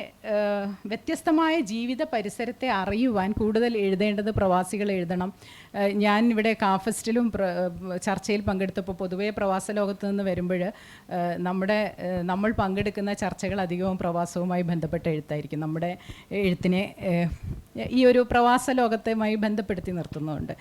വ്യത്യസ്തമായ ജീവിത പരിസരത്തെ അറിയുവാൻ കൂടുതൽ എഴുതേണ്ടത് പ്രവാസികൾ എഴുതണം. ഞാൻ ഇവിടെ കാഫെസ്റ്റിലും ചർച്ചയിൽ പങ്കെടുത്തപ്പോൾ പൊതുവേ പ്രവാസ ലോകത്ത് നിന്ന് വരുമ്പോൾ നമ്മൾ പങ്കെടുക്കുന്ന ചർച്ചകൾ അധികവും പ്രവാസവുമായി ബന്ധപ്പെട്ട എഴുത്തായിരിക്കും. നമ്മുടെ എഴുത്തിനെ ഈ ഒരു പ്രവാസ ലോകത്തുമായി ബന്ധപ്പെടുത്തി നിർത്തുന്നുണ്ട്.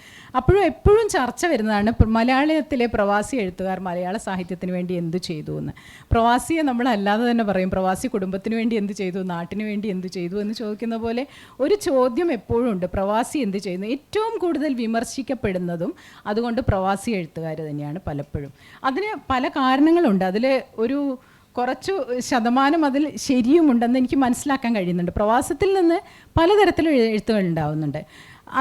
എപ്പോഴും ചർച്ച വരുന്നതാണ് മലയാളത്തിലെ പ്രവാസി എഴുത്തുകാർ മലയാള സാഹിത്യത്തിന് വേണ്ടി എന്തു ചെയ്തു എന്ന്. പ്രവാസിയെ നമ്മൾ അല്ലാതെ തന്നെ പറയും, പ്രവാസി കുടുംബത്തിന് വേണ്ടി എന്ത് ചെയ്തു, നാട്ടിന് വേണ്ടി എന്ത് ചെയ്തു എന്ന് ചോദിക്കുന്ന പോലെ ഒരു ചോദ്യം എപ്പോഴും ഉണ്ട്, പ്രവാസി എന്ത് ചെയ്യുന്നു. ഏറ്റവും കൂടുതൽ വിമർശിക്കപ്പെടുന്നതും അതുകൊണ്ട് പ്രവാസി എഴുത്തുകാർ തന്നെയാണ് പലപ്പോഴും. അതിന് പല കാരണങ്ങളുണ്ട്. അതിൽ ഒരു കുറച്ചു ശതമാനം അതിൽ ശരിയുമുണ്ടെന്ന് എനിക്ക് മനസ്സിലാക്കാൻ കഴിയുന്നുണ്ട്. പ്രവാസത്തിൽ നിന്ന് പലതരത്തിലുള്ള എഴുത്തുകൾ ഉണ്ടാവുന്നുണ്ട്.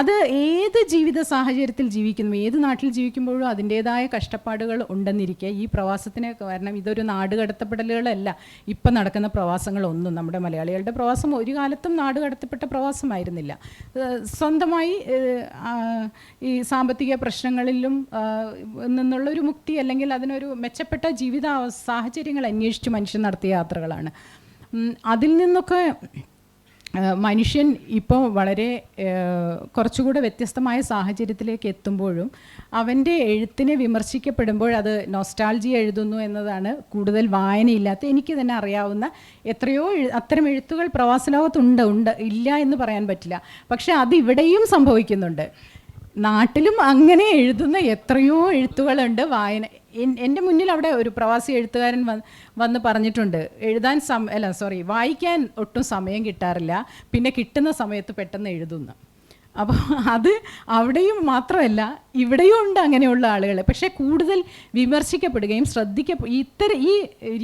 അത് ഏത് ജീവിത സാഹചര്യത്തിൽ ജീവിക്കുന്നു, ഏത് നാട്ടിൽ ജീവിക്കുമ്പോഴും അതിൻ്റേതായ കഷ്ടപ്പാടുകൾ ഉണ്ടെന്നിരിക്കെ ഈ പ്രവാസത്തിന് കാരണം ഇതൊരു നാട് കടത്തപ്പെടലുകളല്ല ഇപ്പം നടക്കുന്ന പ്രവാസങ്ങളൊന്നും. നമ്മുടെ മലയാളികളുടെ പ്രവാസം ഒരു കാലത്തും നാട് കടത്തപ്പെട്ട പ്രവാസമായിരുന്നില്ല. സ്വന്തമായി ഈ സാമ്പത്തിക പ്രശ്നങ്ങളിലും നിന്നുള്ളൊരു മുക്തി അല്ലെങ്കിൽ അതിനൊരു മെച്ചപ്പെട്ട ജീവിത സാഹചര്യങ്ങൾ അന്വേഷിച്ച് മനുഷ്യൻ നടത്തിയ യാത്രകളാണ്. അതിൽ നിന്നൊക്കെ മനുഷ്യൻ ഇപ്പോൾ വളരെ കുറച്ചുകൂടെ വ്യത്യസ്തമായ സാഹചര്യത്തിലേക്ക് എത്തുമ്പോഴും അവൻ്റെ എഴുത്തിനെ വിമർശിക്കപ്പെടുമ്പോൾ അത് നൊസ്റ്റാൾജിയ എഴുതുന്നു എന്നതാണ് കൂടുതൽ വായനയില്ലാത്ത എനിക്ക് തന്നെ അറിയാവുന്ന എത്രയോ അത്തരം എഴുത്തുകൾ പ്രവാസലോകത്തുണ്ട് ഇല്ല എന്ന് പറയാൻ പറ്റില്ല. പക്ഷെ അതിവിടെയും സംഭവിക്കുന്നുണ്ട്. നാട്ടിലും അങ്ങനെ എഴുതുന്ന എത്രയോ എഴുത്തുകളുണ്ട്. എൻ്റെ മുന്നിൽ അവിടെ ഒരു പ്രവാസി എഴുത്തുകാരൻ വന്ന് പറഞ്ഞിട്ടുണ്ട്, വായിക്കാൻ ഒട്ടും സമയം കിട്ടാറില്ല, പിന്നെ കിട്ടുന്ന സമയത്ത് പെട്ടെന്ന് എഴുതുന്നു. അപ്പോൾ അത് അവിടെയും മാത്രമല്ല ഇവിടെയും ഉണ്ട് അങ്ങനെയുള്ള ആളുകൾ. പക്ഷേ കൂടുതൽ വിമർശിക്കപ്പെടുകയും ഈ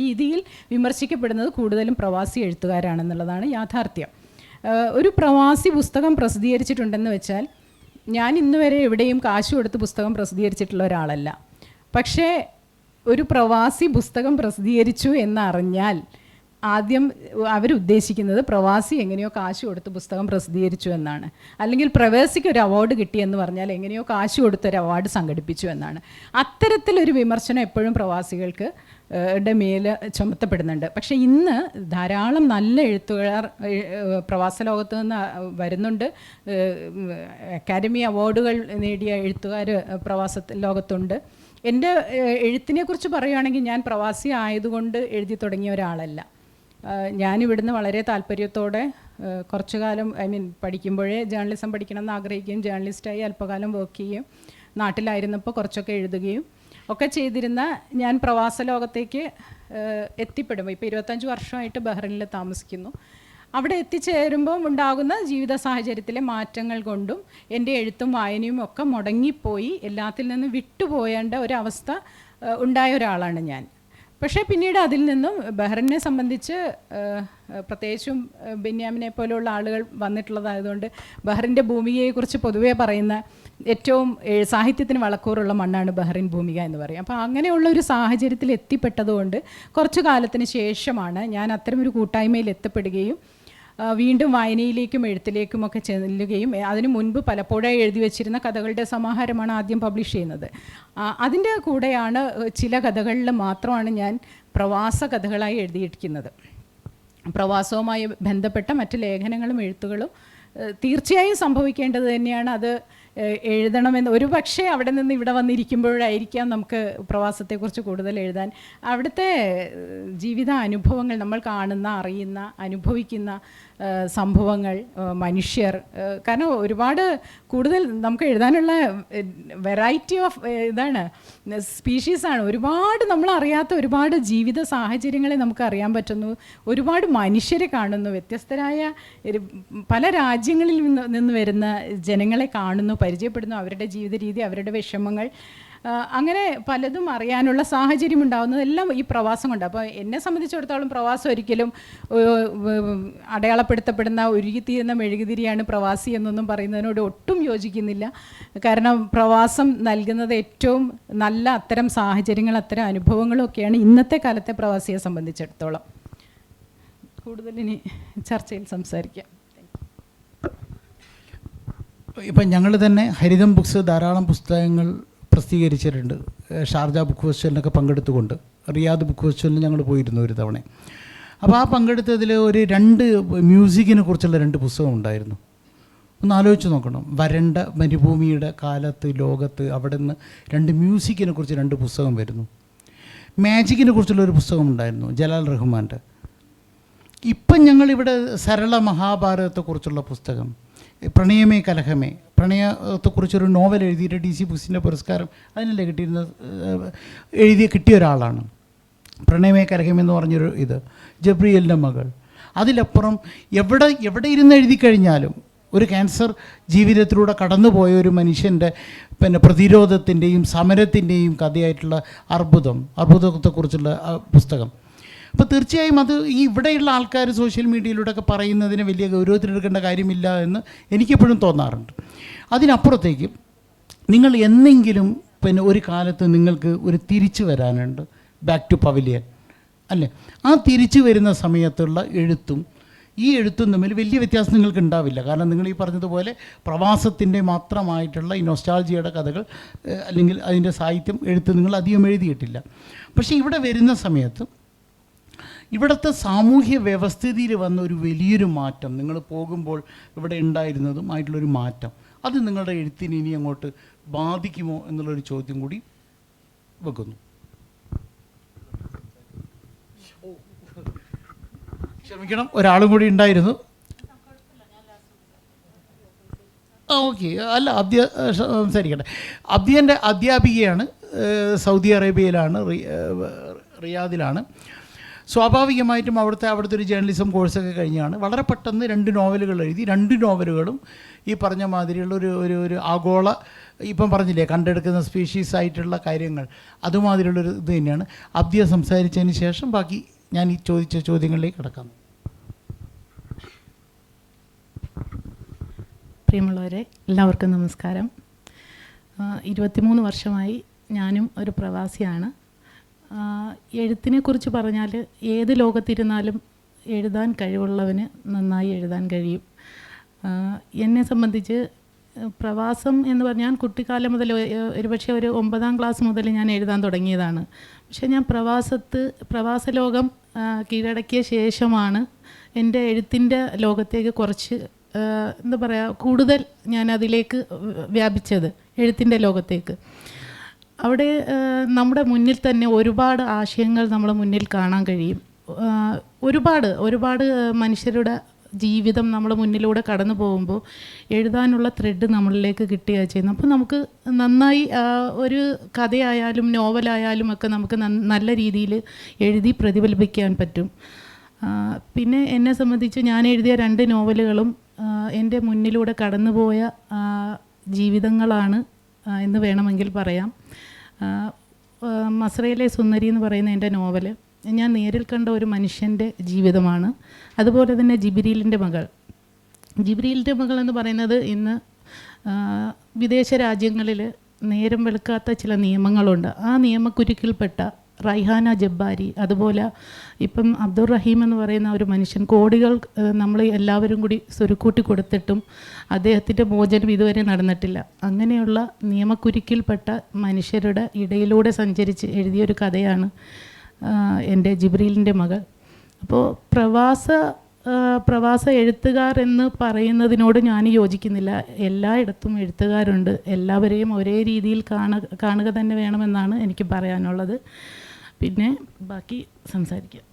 രീതിയിൽ വിമർശിക്കപ്പെടുന്നത് കൂടുതലും പ്രവാസി എഴുത്തുകാരാണെന്നുള്ളതാണ് യാഥാർത്ഥ്യം. ഒരു പ്രവാസി പുസ്തകം പ്രസിദ്ധീകരിച്ചിട്ടുണ്ടെന്ന് വെച്ചാൽ, ഞാൻ ഇന്ന് വരെ എവിടെയും കാശ് കൊടുത്ത് പുസ്തകം പ്രസിദ്ധീകരിച്ചിട്ടുള്ള ഒരാളല്ല. പക്ഷേ ഒരു പ്രവാസി പുസ്തകം പ്രസിദ്ധീകരിച്ചു എന്നറിഞ്ഞാൽ ആദ്യം അവരുദ്ദേശിക്കുന്നത് പ്രവാസി എങ്ങനെയോ കാശ് കൊടുത്ത് പുസ്തകം പ്രസിദ്ധീകരിച്ചു എന്നാണ്. അല്ലെങ്കിൽ പ്രവാസിക്ക് ഒരു അവാർഡ് കിട്ടിയെന്ന് പറഞ്ഞാൽ എങ്ങനെയോ കാശ് കൊടുത്തൊരു അവാർഡ് സംഘടിപ്പിച്ചു എന്നാണ്. അത്തരത്തിലൊരു വിമർശനം എപ്പോഴും പ്രവാസികൾക്ക് മേൽ ചുമത്തപ്പെടുന്നുണ്ട്. പക്ഷേ ഇന്ന് ധാരാളം നല്ല എഴുത്തുകാർ പ്രവാസ ലോകത്ത് നിന്ന് വരുന്നുണ്ട്. അക്കാദമി അവാർഡുകൾ നേടിയ എഴുത്തുകാർ പ്രവാസ ലോകത്തുണ്ട്. എൻ്റെ എഴുത്തിനെക്കുറിച്ച് പറയുകയാണെങ്കിൽ, ഞാൻ പ്രവാസി ആയതുകൊണ്ട് എഴുതി തുടങ്ങിയ ഒരാളല്ല. ഞാനിവിടുന്ന് വളരെ താല്പര്യത്തോടെ കുറച്ചു കാലം പഠിക്കുമ്പോഴേ ജേർണലിസം പഠിക്കണമെന്ന് ആഗ്രഹിക്കുകയും ജേർണലിസ്റ്റായി അല്പകാലം വർക്ക് ചെയ്യുകയും നാട്ടിലായിരുന്നപ്പോൾ കുറച്ചൊക്കെ എഴുതുകയും ഒക്കെ ചെയ്തിരുന്ന ഞാൻ പ്രവാസ ലോകത്തേക്ക് എത്തിപ്പെടുമ്പോൾ ഇപ്പോൾ 25 വർഷമായിട്ട് ബഹ്റൈനിൽ താമസിക്കുന്നു. അവിടെ എത്തിച്ചേരുമ്പം ഉണ്ടാകുന്ന ജീവിത സാഹചര്യത്തിലെ മാറ്റങ്ങൾ കൊണ്ടും എൻ്റെ എഴുത്തും വായനയും ഒക്കെ മുടങ്ങിപ്പോയി എല്ലാത്തിൽ നിന്ന് വിട്ടുപോയേണ്ട ഒരവസ്ഥ ഉണ്ടായ ഒരാളാണ് ഞാൻ. പക്ഷേ പിന്നീട് അതിൽ നിന്നും ബഹ്റൈനെ സംബന്ധിച്ച് പ്രത്യേകിച്ചും ബെന്യാമിനെ പോലെയുള്ള ആളുകൾ വന്നിട്ടുള്ളതായതുകൊണ്ട് ബഹ്റിൻ്റെ ഭൂമികയെക്കുറിച്ച് പൊതുവേ പറയുന്ന ഏറ്റവും സാഹിത്യത്തിന് വളക്കൂറുള്ള മണ്ണാണ് ബഹ്റിൻ ഭൂമിക എന്ന് പറയും. അപ്പോൾ അങ്ങനെയുള്ള ഒരു സാഹചര്യത്തിൽ എത്തിപ്പെട്ടതുകൊണ്ട് കുറച്ചു കാലത്തിന് ശേഷമാണ് ഞാൻ അത്തരമൊരു കൂട്ടായ്മയിൽ എത്തപ്പെടുകയും വീണ്ടും വായനയിലേക്കും എഴുത്തിലേക്കുമൊക്കെ ചെല്ലുകയും അതിനു മുൻപ് പലപ്പോഴായി എഴുതി വച്ചിരുന്ന കഥകളുടെ സമാഹാരമാണ് ആദ്യം പബ്ലിഷ് ചെയ്യുന്നത്. അതിൻ്റെ കൂടെയാണ് ചില കഥകളിൽ മാത്രമാണ് ഞാൻ പ്രവാസ കഥകളായി എഴുതിയിരിക്കുന്നത്. പ്രവാസവുമായി ബന്ധപ്പെട്ട മറ്റ് ലേഖനങ്ങളും എഴുത്തുകളും തീർച്ചയായും സംഭവിക്കേണ്ടത് തന്നെയാണ്. അത് എഴുതണമെന്ന് ഒരു പക്ഷേ അവിടെ നിന്ന് ഇവിടെ വന്നിരിക്കുമ്പോഴായിരിക്കാം നമുക്ക് പ്രവാസത്തെക്കുറിച്ച് കൂടുതൽ എഴുതാൻ. അവിടുത്തെ ജീവിത അനുഭവങ്ങൾ, നമ്മൾ കാണുന്ന, അറിയുന്ന, അനുഭവിക്കുന്ന സംഭവങ്ങൾ, മനുഷ്യർ, കാരണം ഒരുപാട് കൂടുതൽ നമുക്ക് എഴുതാനുള്ള വെറൈറ്റി ഓഫ് സ്പീഷീസാണ്. ഒരുപാട് നമ്മളറിയാത്ത ഒരുപാട് ജീവിത സാഹചര്യങ്ങളെ നമുക്ക് അറിയാൻ പറ്റുന്നു. ഒരുപാട് മനുഷ്യരെ കാണുന്നു, വ്യത്യസ്തരായ പല രാജ്യങ്ങളിൽ നിന്ന് വരുന്ന ജനങ്ങളെ കാണുന്നു, പരിചയപ്പെടുന്നു, അവരുടെ ജീവിത രീതി, അവരുടെ വിഷമങ്ങൾ, അങ്ങനെ പലതും അറിയാനുള്ള സാഹചര്യം ഉണ്ടാകുന്നതെല്ലാം ഈ പ്രവാസം കൊണ്ട്. അപ്പോൾ എന്നെ സംബന്ധിച്ചിടത്തോളം പ്രവാസം ഒരിക്കലും അടയാളപ്പെടുത്തപ്പെടുന്ന ഉരുകിത്തീരുന്ന മെഴുകുതിരിയാണ് പ്രവാസി എന്നൊന്നും പറയുന്നതിനോട് ഒട്ടും യോജിക്കുന്നില്ല. കാരണം പ്രവാസം നൽകുന്നത് ഏറ്റവും നല്ല അത്തരം സാഹചര്യങ്ങൾ, അത്തരം അനുഭവങ്ങളും ഒക്കെയാണ് ഇന്നത്തെ കാലത്തെ പ്രവാസിയെ സംബന്ധിച്ചിടത്തോളം. കൂടുതലിനി ചർച്ചയിൽ സംസാരിക്കാം. ഇപ്പം ഞങ്ങൾ തന്നെ ഹരിതം ബുക്സ് ധാരാളം പുസ്തകങ്ങൾ പ്രസിദ്ധീകരിച്ചിട്ടുണ്ട്. ഷാർജ ബുക്ക് ഫെസ്റ്റിവലിനൊക്കെ പങ്കെടുത്തുകൊണ്ട് റിയാദ് ബുക്ക് ഫെസ്റ്റിവലിന് ഞങ്ങൾ പോയിരുന്നു ഒരു തവണ. അപ്പോൾ ആ പങ്കെടുത്തതിൽ ഒരു 2 മ്യൂസിക്കിനെ കുറിച്ചുള്ള 2 പുസ്തകം ഉണ്ടായിരുന്നു. ഒന്ന് ആലോചിച്ച് നോക്കണം. വരണ്ട മരുഭൂമിയുടെ കാലത്ത് ലോകത്ത് അവിടെ നിന്ന് 2 മ്യൂസിക്കിനെ കുറിച്ച് 2 പുസ്തകം വരുന്നു. മാജിക്കിനെ കുറിച്ചുള്ളൊരു പുസ്തകം ഉണ്ടായിരുന്നു ജലാൽ റഹ്മാൻ്റെ. ഇപ്പം ഞങ്ങളിവിടെ സരള മഹാഭാരതത്തെക്കുറിച്ചുള്ള പുസ്തകം, പ്രണയമേ കലഹമേ, പ്രണയത്തെക്കുറിച്ചൊരു നോവൽ എഴുതിയിട്ട് DC ബുക്സിൻ്റെ പുരസ്കാരം അതിനല്ലേ കിട്ടിയ ഒരാളാണ്. പ്രണയമേ കലഹമേ എന്ന് പറഞ്ഞൊരു ജബ്രിയലിൻ്റെ മകൾ. അതിലപ്പുറം എവിടെ ഇരുന്ന് എഴുതി കഴിഞ്ഞാലും ഒരു ക്യാൻസർ ജീവിതത്തിലൂടെ കടന്നുപോയ ഒരു മനുഷ്യൻ്റെ പ്രതിരോധത്തിൻ്റെയും സമരത്തിൻ്റെയും കഥയായിട്ടുള്ള അർബുദത്തെക്കുറിച്ചുള്ള പുസ്തകം. അപ്പോൾ തീർച്ചയായും അത് ഈ ഇവിടെയുള്ള ആൾക്കാർ സോഷ്യൽ മീഡിയയിലൂടെയൊക്കെ പറയുന്നതിന് വലിയ ഗൗരവത്തിലെടുക്കേണ്ട കാര്യമില്ല എന്ന് എനിക്കെപ്പോഴും തോന്നാറുണ്ട്. അതിനപ്പുറത്തേക്ക് നിങ്ങൾ എന്നെങ്കിലും ഒരു കാലത്ത് നിങ്ങൾക്ക് ഒരു തിരിച്ചു വരാനുണ്ട്, ബാക്ക് ടു പവലിയൻ അല്ലേ? ആ തിരിച്ചു വരുന്ന സമയത്തുള്ള എഴുത്തും ഈ എഴുത്തും തമ്മിൽ വലിയ വ്യത്യാസം നിങ്ങൾക്ക് ഉണ്ടാവില്ല. കാരണം നിങ്ങൾ ഈ പറഞ്ഞതുപോലെ പ്രവാസത്തിൻ്റെ മാത്രമായിട്ടുള്ള ഈ നൊസ്റ്റാൾജിയയുടെ കഥകൾ അല്ലെങ്കിൽ അതിൻ്റെ സാഹിത്യം എഴുത്ത് നിങ്ങൾ അധികം എഴുതിയിട്ടില്ല. പക്ഷേ ഇവിടെ വരുന്ന സമയത്ത് ഇവിടുത്തെ സാമൂഹ്യ വ്യവസ്ഥിതിയിൽ വന്ന ഒരു വലിയൊരു മാറ്റം, നിങ്ങൾ പോകുമ്പോൾ ഇവിടെ ഉണ്ടായിരുന്നതുമായിട്ടുള്ളൊരു മാറ്റം, അത് നിങ്ങളുടെ എഴുത്തിനെ ഇനി അങ്ങോട്ട് ബാധിക്കുമോ എന്നുള്ളൊരു ചോദ്യം കൂടി വെക്കുന്നു. ക്ഷമിക്കണം, ഒരാളും കൂടി ഉണ്ടായിരുന്നു. ഓക്കെ, അല്ല സംസാരിക്കട്ടെ. അബ്ദിയൻ്റെ അധ്യാപികയാണ് സൗദി അറേബ്യയിലാണ്, റിയാദിലാണ്. സ്വാഭാവികമായിട്ടും അവിടുത്തെ ഒരു ജേർണലിസം കോഴ്സൊക്കെ കഴിഞ്ഞാണ്. വളരെ പെട്ടെന്ന് 2 നോവലുകൾ എഴുതി. 2 നോവലുകളും ഈ പറഞ്ഞ മാതിരിയുള്ള ഒരു ആഗോള, ഇപ്പം പറഞ്ഞില്ലേ കണ്ടെടുക്കുന്ന സ്പീഷീസ് ആയിട്ടുള്ള കാര്യങ്ങൾ, അതുമാതിരിയുള്ളൊരു ഇത് തന്നെയാണ്. അബ്ദിയ സംസാരിച്ചതിന് ശേഷം ബാക്കി ഞാൻ ഈ ചോദിച്ച ചോദ്യങ്ങളിലേക്ക് കിടക്കാം. പ്രിയമുള്ളവരെ, എല്ലാവർക്കും നമസ്കാരം. 23 വർഷമായി ഞാനും ഒരു പ്രവാസിയാണ്. എഴുത്തിനെക്കുറിച്ച് പറഞ്ഞാൽ ഏത് ലോകത്തിരുന്നാലും എഴുതാൻ കഴിവുള്ളവന് നന്നായി എഴുതാൻ കഴിയും. എന്നെ സംബന്ധിച്ച് പ്രവാസം എന്ന് പറഞ്ഞാൽ ഞാൻ കുട്ടിക്കാലം മുതൽ ഒരുപക്ഷെ ഒരു 9ാം ക്ലാസ് മുതൽ ഞാൻ എഴുതാൻ തുടങ്ങിയതാണ്. പക്ഷേ ഞാൻ പ്രവാസ ലോകം കീഴടക്കിയ ശേഷമാണ് എൻ്റെ എഴുത്തിൻ്റെ ലോകത്തേക്ക് കുറച്ച് എന്താ പറയുക കൂടുതൽ ഞാൻ അതിലേക്ക് വ്യാപിച്ചത്, എഴുത്തിൻ്റെ ലോകത്തേക്ക്. അവിടെ നമ്മുടെ മുന്നിൽ തന്നെ ഒരുപാട് ആശയങ്ങൾ നമ്മളെ മുന്നിൽ കാണാൻ കഴിയും. ഒരുപാട് മനുഷ്യരുടെ ജീവിതം നമ്മുടെ മുന്നിലൂടെ കടന്നു പോകുമ്പോൾ എഴുതാനുള്ള ത്രെഡ് നമ്മളിലേക്ക് കിട്ടുകയാണ് ചെയ്യുന്നത്. അപ്പോൾ നമുക്ക് നന്നായി ഒരു കഥയായാലും നോവലായാലും ഒക്കെ നമുക്ക് നല്ല രീതിയിൽ എഴുതി പ്രതിഫലിപ്പിക്കാൻ പറ്റും. പിന്നെ എന്നെ സംബന്ധിച്ച് ഞാൻ എഴുതിയ 2 നോവലുകളും എൻ്റെ മുന്നിലൂടെ കടന്നുപോയ ജീവിതങ്ങളാണ് എന്ന് വേണമെങ്കിൽ പറയാം. മസ്രയിലെ സുന്ദരി എന്ന് പറയുന്ന എൻ്റെ നോവല് ഞാൻ നേരിൽ കണ്ട ഒരു മനുഷ്യൻ്റെ ജീവിതമാണ്. അതുപോലെ തന്നെ ജിബ്രീലിൻ്റെ മകൾ എന്ന് പറയുന്നത് ഇന്ന് വിദേശ രാജ്യങ്ങളിൽ നേരം വെളുക്കാത്ത ചില നിയമങ്ങളുണ്ട്. ആ നിയമക്കുരുക്കിൽപ്പെട്ട റൈഹാന ജബ്ബാരി, അതുപോലെ ഇപ്പം അബ്ദുൾ റഹീം എന്ന് പറയുന്ന ഒരു മനുഷ്യൻ, കോടികൾ നമ്മൾ എല്ലാവരും കൂടി സ്വരുക്കൂട്ടി കൊടുത്തിട്ടും അദ്ദേഹത്തിൻ്റെ മോചനം ഇതുവരെ നടന്നിട്ടില്ല. അങ്ങനെയുള്ള നിയമക്കുരുക്കിൽപ്പെട്ട മനുഷ്യരുടെ ഇടയിലൂടെ സഞ്ചരിച്ച് എഴുതിയൊരു കഥയാണ് എൻ്റെ ജിബ്രീലിൻ്റെ മകൾ. അപ്പോൾ പ്രവാസ എഴുത്തുകാർ എന്ന് പറയുന്നതിനോട് ഞാൻ യോജിക്കുന്നില്ല. എല്ലായിടത്തും എഴുത്തുകാരുണ്ട്. എല്ലാവരെയും ഒരേ രീതിയിൽ കാണുക തന്നെ വേണമെന്നാണ് എനിക്ക് പറയാനുള്ളത്. പിന്നെ ബാക്കി സംസാരിക്കാം.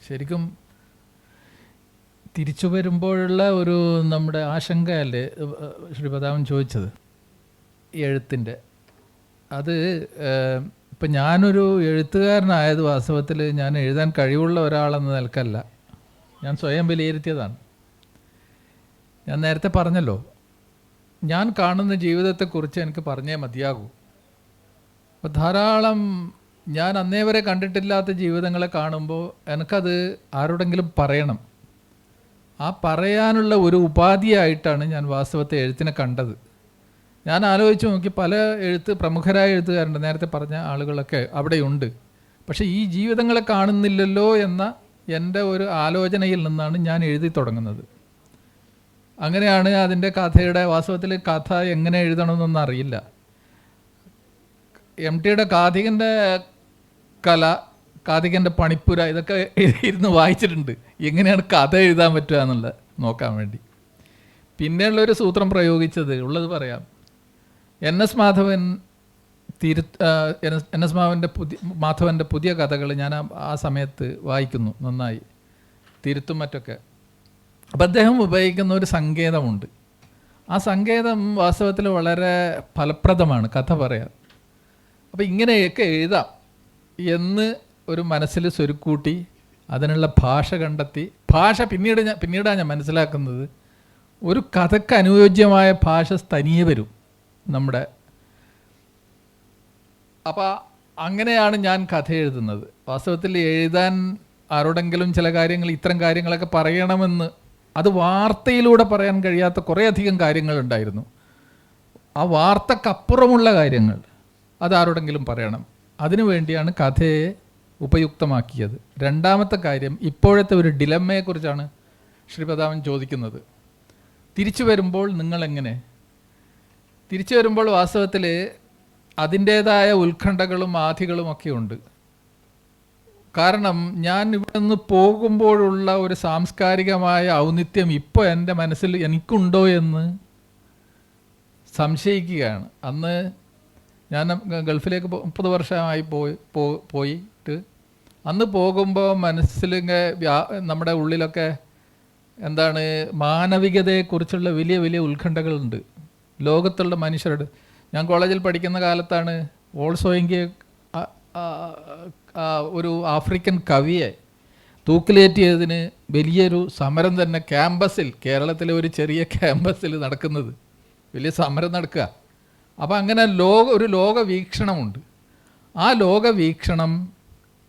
ശരിക്കും തിരിച്ചു വരുമ്പോഴുള്ള ഒരു നമ്മുടെ ആശങ്കയല്ലേ ശ്രീപദാമൻ ചോദിച്ചത്, എഴുത്തിൻ്റെ. അത് ഇപ്പം ഞാനൊരു എഴുത്തുകാരനായത് വാസ്തവത്തിൽ ഞാൻ എഴുതാൻ കഴിവുള്ള ഒരാളെന്ന നിലക്കല്ല, ഞാൻ സ്വയം വിലയിരുത്തിയതാണ്. ഞാൻ നേരത്തെ പറഞ്ഞല്ലോ, ഞാൻ കാണുന്ന ജീവിതത്തെക്കുറിച്ച് എനിക്ക് പറഞ്ഞേ മതിയാകൂ. അപ്പോൾ ധാരാളം ഞാൻ അന്നേ വരെ കണ്ടിട്ടില്ലാത്ത ജീവിതങ്ങളെ കാണുമ്പോൾ എനിക്കത് ആരോടെങ്കിലും പറയണം. ആ പറയാനുള്ള ഒരു ഉപാധിയായിട്ടാണ് ഞാൻ വാസ്തവത്തെ എഴുത്തിനെ കണ്ടത്. ഞാൻ ആലോചിച്ച് നോക്കി, പല പ്രമുഖരായ എഴുത്തുകാരുണ്ട്, നേരത്തെ പറഞ്ഞ ആളുകളൊക്കെ അവിടെയുണ്ട്. പക്ഷേ ഈ ജീവിതങ്ങളെ കാണുന്നില്ലല്ലോ എന്ന എൻ്റെ ഒരു ആലോചനയിൽ നിന്നാണ് ഞാൻ എഴുതി തുടങ്ങുന്നത്. അങ്ങനെയാണ് അതിൻ്റെ കഥയുടെ, വാസ്തവത്തിൽ കഥ എങ്ങനെ എഴുതണമെന്നൊന്നും അറിയില്ല. MTയുടെ കാഥികൻ്റെ കല, കാഥികൻ്റെ പണിപ്പുര, ഇതൊക്കെ ഇരുന്ന് വായിച്ചിട്ടുണ്ട്. എങ്ങനെയാണ് കഥ എഴുതാൻ പറ്റുക എന്നുള്ളത് നോക്കാൻ വേണ്ടി. പിന്നെയുള്ളൊരു സൂത്രം പ്രയോഗിച്ചത് ഉള്ളത് പറയാം. NS മാധവൻ്റെ പുതിയ കഥകൾ ഞാൻ ആ സമയത്ത് വായിക്കുന്നു നന്നായി, തിരുത്തും മറ്റൊക്കെ. അപ്പം അദ്ദേഹം ഉപയോഗിക്കുന്ന ഒരു സങ്കേതമുണ്ട്. ആ സങ്കേതം വാസ്തവത്തിൽ വളരെ ഫലപ്രദമാണ് കഥ പറയാൻ. അപ്പം ഇങ്ങനെയൊക്കെ എഴുതാം എന്ന് ഒരു മനസ്സിൽ സ്വരുക്കൂട്ടി അതിനുള്ള ഭാഷ കണ്ടെത്തി, പിന്നീടാണ് ഞാൻ മനസ്സിലാക്കുന്നത് ഒരു കഥയ്ക്ക് അനുയോജ്യമായ ഭാഷ തനിയെ വരും നമ്മുടെ. അപ്പോൾ അങ്ങനെയാണ് ഞാൻ കഥ എഴുതുന്നത്. വാസ്തവത്തിൽ എഴുതാൻ ആരോടെങ്കിലും ചില കാര്യങ്ങൾ, ഇത്തരം കാര്യങ്ങളൊക്കെ പറയണമെന്ന്, അത് വാർത്തയിലൂടെ പറയാൻ കഴിയാത്ത കുറേയധികം കാര്യങ്ങളുണ്ടായിരുന്നു. ആ വാർത്തക്കപ്പുറമുള്ള കാര്യങ്ങൾ അതാരോടെങ്കിലും പറയണം. അതിനു വേണ്ടിയാണ് കഥയെ ഉപയുക്തമാക്കിയത്. രണ്ടാമത്തെ കാര്യം, ഇപ്പോഴത്തെ ഒരു ഡിലമ്മയെക്കുറിച്ചാണ് ശ്രീപദാമൻ ചോദിക്കുന്നത്. തിരിച്ചു വരുമ്പോൾ നിങ്ങളെങ്ങനെ? തിരിച്ചു വരുമ്പോൾ വാസ്തവത്തിൽ അതിൻ്റേതായ ഉത്കണ്ഠകളും ആധികളുമൊക്കെ ഉണ്ട്. കാരണം ഞാൻ ഇവിടെ നിന്ന് പോകുമ്പോഴുള്ള ഒരു സാംസ്കാരികമായ ഔന്നിത്യം ഇപ്പോൾ എൻ്റെ മനസ്സിൽ എനിക്കുണ്ടോ എന്ന് സംശയിക്കുകയാണ്. അന്ന് ഞാൻ ഗൾഫിലേക്ക് 30 വർഷമായി പോയിട്ട് അന്ന് പോകുമ്പോൾ മനസ്സിലിങ്ങനെ നമ്മുടെ ഉള്ളിലൊക്കെ എന്താണ് മാനവികതയെക്കുറിച്ചുള്ള വലിയ വലിയ ഉത്കണ്ഠകളുണ്ട് ലോകത്തുള്ള മനുഷ്യരുടെ. ഞാൻ കോളേജിൽ പഠിക്കുന്ന കാലത്താണ് ഓൾസോയെങ്കിൽ ഒരു ആഫ്രിക്കൻ കവിയെ തൂക്കിലേറ്റിയതിന് വലിയൊരു സമരം തന്നെ ക്യാമ്പസിൽ, കേരളത്തിലെ ഒരു ചെറിയ ക്യാമ്പസിൽ നടക്കുന്നത്, വലിയ സമരം നടക്കുക. അപ്പം അങ്ങനെ ഒരു ലോകവീക്ഷണമുണ്ട്. ആ ലോകവീക്ഷണം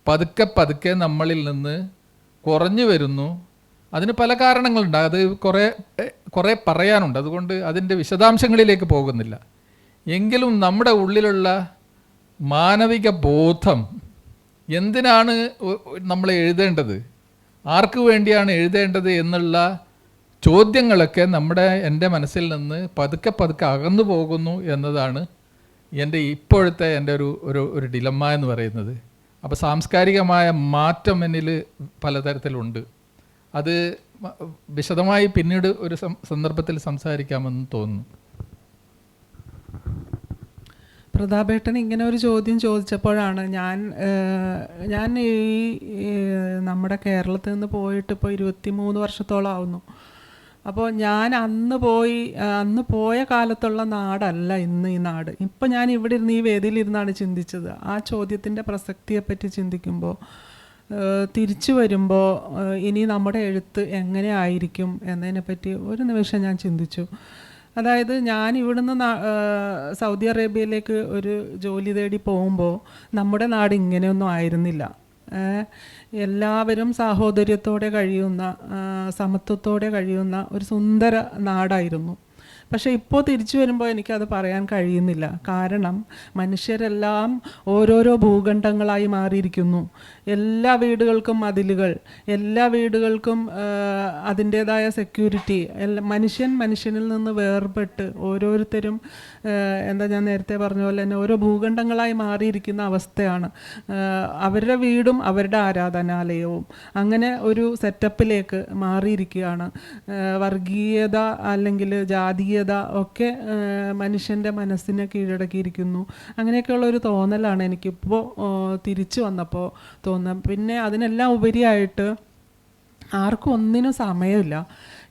പതുക്കെ പതുക്കെ നമ്മളിൽ നിന്ന് കുറഞ്ഞു വരുന്നു. അതിന് പല കാരണങ്ങളുണ്ട്, അത് കുറേ പറയാനുണ്ട്, അതുകൊണ്ട് അതിൻ്റെ വിശദാംശങ്ങളിലേക്ക് പോകുന്നില്ല. എങ്കിലും നമ്മുടെ ഉള്ളിലുള്ള മാനവിക ബോധം, എന്തിനാണ് നമ്മൾ എഴുതേണ്ടത്, ആർക്ക് വേണ്ടിയാണ് എഴുതേണ്ടത് എന്നുള്ള ചോദ്യങ്ങളൊക്കെ എൻ്റെ മനസ്സിൽ നിന്ന് പതുക്കെ പതുക്കെ അകന്നു പോകുന്നു എന്നതാണ് ഇപ്പോഴത്തെ എൻ്റെ ഒരു ഡിലമ്മ എന്ന് പറയുന്നത്. അപ്പോൾ സാംസ്കാരികമായ മാറ്റം എന്നിൽ പലതരത്തിലുണ്ട്. അത് വിശദമായി പിന്നീട് ഒരു സന്ദർഭത്തിൽ സംസാരിക്കാമെന്ന് തോന്നുന്നു. പ്രതാപേട്ടൻ ഇങ്ങനെ ഒരു ചോദ്യം ചോദിച്ചപ്പോഴാണ് ഞാൻ ഈ നമ്മുടെ കേരളത്തിൽ നിന്ന് പോയിട്ട് ഇപ്പോൾ 23 വർഷത്തോളം ആവുന്നു. അപ്പോൾ ഞാൻ അന്ന് പോയ കാലത്തുള്ള നാടല്ല ഇന്ന് ഈ നാട്. ഇപ്പം ഞാൻ ഇവിടെ ഇരുന്ന് ഈ വേദിയിലിരുന്നാണ് ചിന്തിച്ചത്. ആ ചോദ്യത്തിൻ്റെ പ്രസക്തിയെപ്പറ്റി ചിന്തിക്കുമ്പോൾ തിരിച്ചു വരുമ്പോൾ ഇനി നമ്മുടെ എഴുത്ത് എങ്ങനെ ആയിരിക്കും എന്നതിനെപ്പറ്റി ഒരു നിമിഷം ഞാൻ ചിന്തിച്ചു. അതായത് ഞാൻ ഇവിടുന്ന് സൗദി അറേബ്യയിലേക്ക് ഒരു ജോലി തേടി പോകുമ്പോൾ നമ്മുടെ നാട് ഇങ്ങനെയൊന്നും ആയിരുന്നില്ല. എല്ലാവരും സാഹോദര്യത്തോടെ കഴിയുന്ന, സമത്വത്തോടെ കഴിയുന്ന ഒരു സുന്ദര നാടായിരുന്നു. പക്ഷേ ഇപ്പോൾ തിരിച്ചു വരുമ്പോൾ എനിക്കത് പറയാൻ കഴിയുന്നില്ല. കാരണം മനുഷ്യരെല്ലാം ഓരോരോ ഭൂഖണ്ഡങ്ങളായി മാറിയിരിക്കുന്നു. എല്ലാ വീടുകൾക്കും മതിലുകൾ, എല്ലാ വീടുകൾക്കും അതിൻ്റേതായ സെക്യൂരിറ്റി, മനുഷ്യനിൽ നിന്ന് വേർപെട്ട് ഓരോരുത്തരും ഞാൻ നേരത്തെ പറഞ്ഞ പോലെ തന്നെ ഓരോ ഭൂഖണ്ഡങ്ങളായി മാറിയിരിക്കുന്ന അവസ്ഥയാണ്. അവരുടെ വീടും അവരുടെ ആരാധനാലയവും അങ്ങനെ ഒരു സെറ്റപ്പിലേക്ക് മാറിയിരിക്കുകയാണ്. വർഗീയത അല്ലെങ്കിൽ ജാതീയത ഒക്കെ മനുഷ്യൻ്റെ മനസ്സിനെ കീഴടക്കിയിരിക്കുന്നു. അങ്ങനെയൊക്കെയുള്ളൊരു തോന്നലാണ് എനിക്കിപ്പോൾ തിരിച്ചു വന്നപ്പോൾ തോന്നുന്നത്. പിന്നെ അതിനെല്ലാം ഉപരിയായിട്ട് ആർക്കും ഒന്നിനും സമയമില്ല.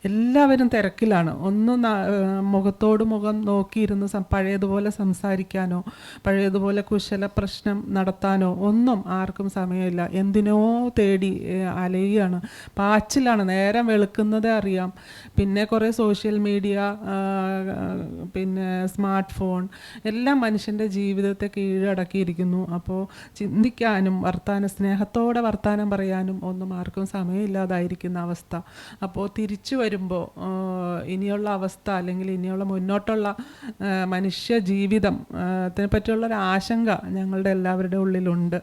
എല്ലാവരും തിരക്കിലാണ്. ഒന്നും മുഖത്തോട് മുഖം നോക്കിയിരുന്ന് പഴയതുപോലെ സംസാരിക്കാനോ പഴയതുപോലെ കുശല പ്രശ്നം നടത്താനോ ഒന്നും ആർക്കും സമയമില്ല. എന്തിനോ തേടി അലയുകയാണ്, പാച്ചിലാണ്. നേരം വെളുക്കുന്നതേ അറിയാം. പിന്നെ കുറേ സോഷ്യൽ മീഡിയ, പിന്നെ സ്മാർട്ട് ഫോൺ എല്ലാം മനുഷ്യൻ്റെ ജീവിതത്തെ കീഴടക്കിയിരിക്കുന്നു. അപ്പോൾ ചിന്തിക്കാനും സ്നേഹത്തോടെ വർത്താനം പറയാനും ഒന്നും ആർക്കും സമയമില്ലാതായിരിക്കുന്ന അവസ്ഥ. അപ്പോൾ തിരിച്ചു വരുമ്പോൾ ഇനിയുള്ള അവസ്ഥ അല്ലെങ്കിൽ ഇനിയുള്ള മുന്നോട്ടുള്ള മനുഷ്യ ജീവിതം അതിനെപ്പറ്റിയുള്ളൊരു ആശങ്ക ഞങ്ങളുടെ എല്ലാവരുടെ ഉള്ളിലുണ്ട്.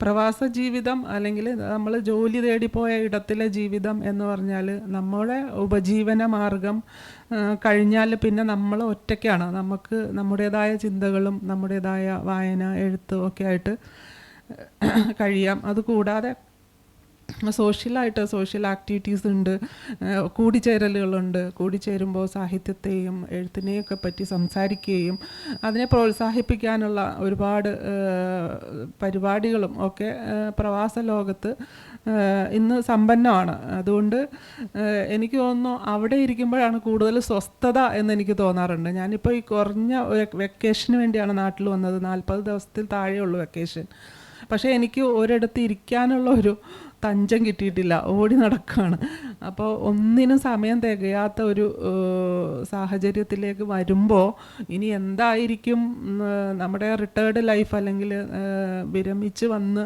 പ്രവാസ ജീവിതം അല്ലെങ്കിൽ നമ്മൾ ജോലി തേടിപ്പോയ ഇടത്തിലെ ജീവിതം എന്ന് പറഞ്ഞാൽ നമ്മുടെ ഉപജീവന മാർഗം കഴിഞ്ഞാൽ പിന്നെ നമ്മൾ ഒറ്റയ്ക്കാണ്. നമുക്ക് നമ്മുടേതായ ചിന്തകളും നമ്മുടേതായ വായന, എഴുത്ത് ഒക്കെ ആയിട്ട് കഴിയാം. അതുകൂടാതെ സോഷ്യൽ ആക്ടിവിറ്റീസ് ഉണ്ട്, കൂടിച്ചേരലുകളുണ്ട്. കൂടിച്ചേരുമ്പോൾ സാഹിത്യത്തെയും എഴുത്തിനെയൊക്കെ പറ്റി സംസാരിക്കുകയും അതിനെ പ്രോത്സാഹിപ്പിക്കാനുള്ള ഒരുപാട് പരിപാടികളും ഒക്കെ പ്രവാസ ലോകത്ത് ഇന്ന് സമ്പന്നമാണ്. അതുകൊണ്ട് എനിക്ക് തോന്നുന്നു അവിടെ ഇരിക്കുമ്പോഴാണ് കൂടുതൽ സ്വസ്ഥത എന്നെനിക്ക് തോന്നാറുണ്ട്. ഞാനിപ്പോൾ ഈ കുറഞ്ഞ വെക്കേഷന് വേണ്ടിയാണ് നാട്ടിൽ വന്നത്. 40 ദിവസത്തിൽ താഴെയുള്ളൂ വെക്കേഷൻ. പക്ഷേ എനിക്ക് ഒരിടത്ത് ഇരിക്കാനുള്ള ഒരു തഞ്ചം കിട്ടിയിട്ടില്ല, ഓടി നടക്കുകയാണ്. അപ്പോൾ ഒന്നിനും സമയം തികയാത്ത ഒരു സാഹചര്യത്തിലേക്ക് വരുമ്പോൾ ഇനി എന്തായിരിക്കും നമ്മുടെ റിട്ടയർഡ് ലൈഫ് അല്ലെങ്കിൽ വിരമിച്ച് വന്ന്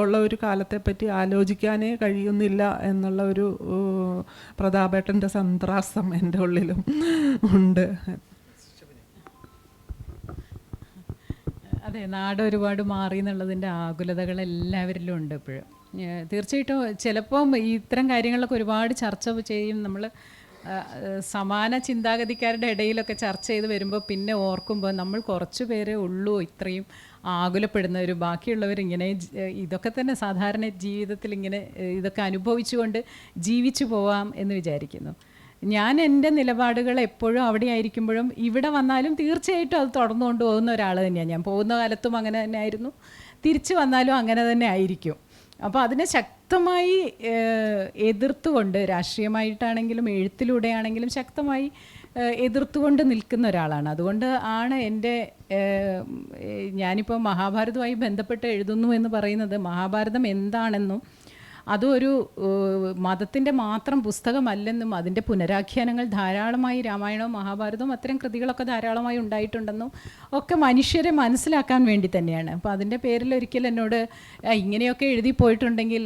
ഉള്ള ഒരു കാലത്തെപ്പറ്റി ആലോചിക്കാനേ കഴിയുന്നില്ല എന്നുള്ള ഒരു പ്രതാപേട്ടൻ്റെ സന്ത്രാസം എൻ്റെ ഉള്ളിലും ഉണ്ട്. അതെ, നാട് ഒരുപാട് മാറി എന്നുള്ളതിൻ്റെ ആകുലതകൾ എല്ലാവരിലും ഉണ്ട് ഇപ്പോഴും. തീർച്ചയായിട്ടും ചിലപ്പം ഇത്തരം കാര്യങ്ങളൊക്കെ ഒരുപാട് ചർച്ച ചെയ്യും നമ്മൾ. സമാന ചിന്താഗതിക്കാരുടെ ഇടയിലൊക്കെ ചർച്ച ചെയ്ത് വരുമ്പോൾ പിന്നെ ഓർക്കുമ്പോൾ നമ്മൾ കുറച്ച് പേരേ ഉള്ളൂ ഇത്രയും ആകുലപ്പെടുന്നവർ. ബാക്കിയുള്ളവരിങ്ങനെ ഇതൊക്കെ തന്നെ സാധാരണ ജീവിതത്തിൽ ഇങ്ങനെ ഇതൊക്കെ അനുഭവിച്ചുകൊണ്ട് ജീവിച്ചു പോവാം എന്ന് വിചാരിക്കുന്നു. ഞാൻ എൻ്റെ നിലപാടുകൾ എപ്പോഴും അവിടെ ആയിരിക്കുമ്പോഴും ഇവിടെ വന്നാലും തീർച്ചയായിട്ടും അത് തുടർന്നുകൊണ്ട് പോകുന്ന ഒരാൾ തന്നെയാണ് ഞാൻ. പോകുന്ന കാലത്തും അങ്ങനെ തന്നെ ആയിരുന്നു, തിരിച്ചു വന്നാലും അങ്ങനെ തന്നെ ആയിരിക്കും. അപ്പോൾ അതിനെ ശക്തമായി എതിർത്തുകൊണ്ട്, രാഷ്ട്രീയമായിട്ടാണെങ്കിലും എഴുത്തിലൂടെയാണെങ്കിലും ശക്തമായി എതിർത്തുകൊണ്ട് നിൽക്കുന്ന ഒരാളാണ്. അതുകൊണ്ട് ആണ് എൻ്റെ ഞാനിപ്പോൾ മഹാഭാരതവുമായി ബന്ധപ്പെട്ട് എഴുതുന്നു എന്ന് പറയുന്നത്, മഹാഭാരതം എന്താണെന്നും അതും ഒരു മതത്തിൻ്റെ മാത്രം പുസ്തകമല്ലെന്നും അതിൻ്റെ പുനരാഖ്യാനങ്ങൾ ധാരാളമായി, രാമായണവും മഹാഭാരതവും അത്തരം കൃതികളൊക്കെ ധാരാളമായി ഉണ്ടായിട്ടുണ്ടെന്നും ഒക്കെ മനുഷ്യരെ മനസ്സിലാക്കാൻ വേണ്ടി തന്നെയാണ്. അപ്പോൾ അതിൻ്റെ പേരിൽ ഒരിക്കൽ എന്നോട് ഇങ്ങനെയൊക്കെ എഴുതി പോയിട്ടുണ്ടെങ്കിൽ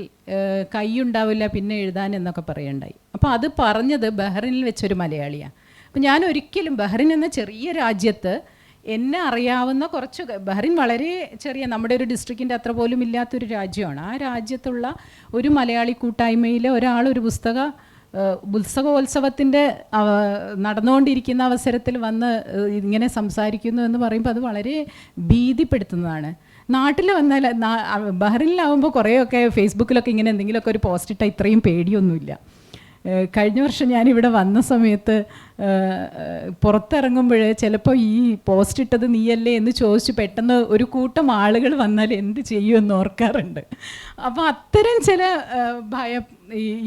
കൈയുണ്ടാവില്ല പിന്നെ എഴുതാൻ എന്നൊക്കെ പറയുണ്ടായി. അപ്പോൾ അത് പറഞ്ഞത് ബഹ്റിനിൽ വെച്ചൊരു മലയാളിയാണ്. അപ്പോൾ ഞാൻ ഒരിക്കലും ബഹ്റിൻ എന്ന ചെറിയ രാജ്യത്ത് എന്നെ അറിയാവുന്ന കുറച്ച്, ബഹ്റിൻ വളരെ ചെറിയ, നമ്മുടെ ഒരു ഡിസ്ട്രിക്റ്റിൻ്റെ അത്ര പോലും ഇല്ലാത്തൊരു രാജ്യമാണ്. ആ രാജ്യത്തുള്ള ഒരു മലയാളി കൂട്ടായ്മയിലെ ഒരാൾ ഒരു പുസ്തകോത്സവത്തിൻ്റെ നടന്നുകൊണ്ടിരിക്കുന്ന അവസരത്തിൽ വന്ന് ഇങ്ങനെ സംസാരിക്കുന്നു എന്ന് പറയുമ്പോൾ അത് വളരെ ഭീതിപ്പെടുത്തുന്നതാണ്. നാട്ടിൽ വന്നാൽ, ബഹ്റിനിലാവുമ്പോൾ കുറേയൊക്കെ ഫേസ്ബുക്കിലൊക്കെ ഇങ്ങനെ എന്തെങ്കിലുമൊക്കെ ഒരു പോസ്റ്റ് ഇട്ടാൽ ഇത്രയും പേടിയൊന്നുമില്ല. കഴിഞ്ഞ വർഷം ഞാനിവിടെ വന്ന സമയത്ത് പുറത്തിറങ്ങുമ്പോൾ ചിലപ്പോൾ ഈ പോസ്റ്റ് ഇട്ടത് നീയല്ലേ എന്ന് ചോദിച്ച് പെട്ടെന്ന് ഒരു കൂട്ടം ആളുകൾ വന്നാൽ എന്ത് ചെയ്യുമെന്ന് ഓർക്കാറുണ്ട്. അപ്പോൾ അത്തരം ചില ഭയം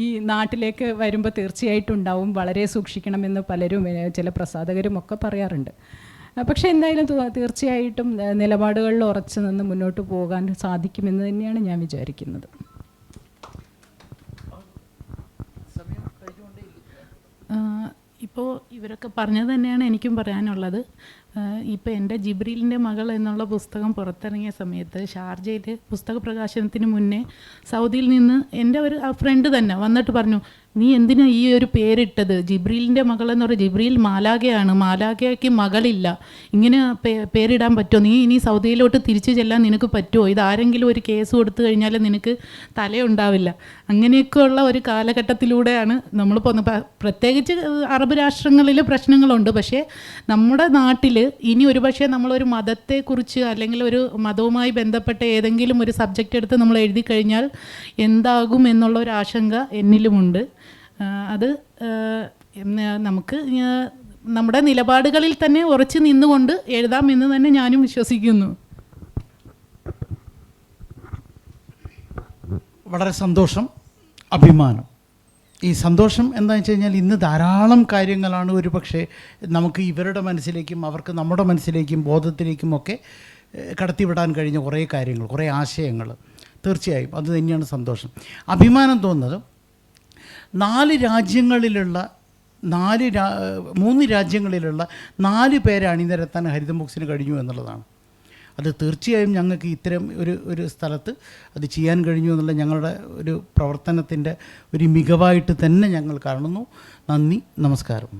ഈ നാട്ടിലേക്ക് വരുമ്പോൾ തീർച്ചയായിട്ടും ഉണ്ടാവും. വളരെ സൂക്ഷിക്കണമെന്ന് പലരും, ചില പ്രസാധകരും ഒക്കെ പറയാറുണ്ട്. പക്ഷേ എന്തായാലും തീർച്ചയായിട്ടും നിലപാടുകളിൽ ഉറച്ചു നിന്ന് മുന്നോട്ട് പോകാൻ സാധിക്കുമെന്ന് തന്നെയാണ് ഞാൻ വിചാരിക്കുന്നത്. ഇപ്പോൾ ഇവരൊക്കെ പറഞ്ഞത് തന്നെയാണ് എനിക്കും പറയാനുള്ളത്. ഇപ്പോൾ എൻ്റെ ജിബ്രീലിൻ്റെ മകൾ എന്നുള്ള പുസ്തകം പുറത്തിറങ്ങിയ സമയത്ത് ഷാർജയിൽ പുസ്തക പ്രകാശനത്തിന് മുന്നേ സൗദിയിൽ നിന്ന് എൻ്റെ ഒരു ഫ്രണ്ട് തന്നെ വന്നിട്ട് പറഞ്ഞു, നീ എന്തിനാ ഈ ഒരു പേരിട്ടത്? ജിബ്രീലിൻ്റെ മകൾ എന്ന് പറയുന്നത് ജിബ്രീൽ മാലാഖയാണ്, മാലാഖയ്ക്ക് മകളില്ല, ഇങ്ങനെ പേരിടാൻ പറ്റുമോ? നീ ഇനി സൗദിയിലോട്ട് തിരിച്ചു ചെല്ലാൻ നിനക്ക് പറ്റുമോ? ഇതാരെങ്കിലും ഒരു കേസ് കൊടുത്തു കഴിഞ്ഞാൽ നിനക്ക് തലയുണ്ടാവില്ല. അങ്ങനെയൊക്കെയുള്ള ഒരു കാലഘട്ടത്തിലൂടെയാണ് നമ്മൾ പോകുന്നത്. പ്രത്യേകിച്ച് അറബ് രാഷ്ട്രങ്ങളിൽ പ്രശ്നങ്ങളുണ്ട്. പക്ഷേ നമ്മുടെ നാട്ടിൽ ഇനി ഒരുപക്ഷെ നമ്മളൊരു മതത്തെക്കുറിച്ച് അല്ലെങ്കിൽ ഒരു മതവുമായി ബന്ധപ്പെട്ട ഏതെങ്കിലും ഒരു സബ്ജക്റ്റ് എടുത്ത് നമ്മൾ എഴുതി കഴിഞ്ഞാൽ എന്താകും എന്നുള്ള ഒരു ആശങ്ക എന്നിലുമുണ്ട്. അത് നമുക്ക് നമ്മുടെ നിലപാടുകളിൽ തന്നെ ഉറച്ചു നിന്നുകൊണ്ട് എഴുതാമെന്ന് തന്നെ ഞാനും വിശ്വസിക്കുന്നു. വളരെ സന്തോഷം, അഭിമാനം. ഈ സന്തോഷം എന്താണെന്ന് വെച്ച് കഴിഞ്ഞാൽ ഇന്ന് ധാരാളം കാര്യങ്ങളാണ് ഒരു പക്ഷേ നമുക്ക് ഇവരുടെ മനസ്സിലേക്കും അവർക്ക് നമ്മുടെ മനസ്സിലേക്കും ബോധത്തിലേക്കും ഒക്കെ കടത്തിവിടാൻ കഴിഞ്ഞ കുറേ കാര്യങ്ങൾ, കുറേ ആശയങ്ങൾ. തീർച്ചയായും അത് തന്നെയാണ് സന്തോഷം. അഭിമാനം തോന്നുന്നത് 3 രാജ്യങ്ങളിലുള്ള 4 പേരെ അണിനിരത്താൻ ഹരിതം ബുക്സിന് കഴിഞ്ഞു എന്നുള്ളതാണ്. അത് തീർച്ചയായും ഞങ്ങൾക്ക് ഇത്തരം ഒരു സ്ഥലത്ത് അത് ചെയ്യാൻ കഴിഞ്ഞു എന്നുള്ള ഞങ്ങളുടെ ഒരു പ്രവർത്തനത്തിൻ്റെ ഒരു മികവായിട്ട് തന്നെ ഞങ്ങൾ കാണുന്നു. നന്ദി, നമസ്കാരം.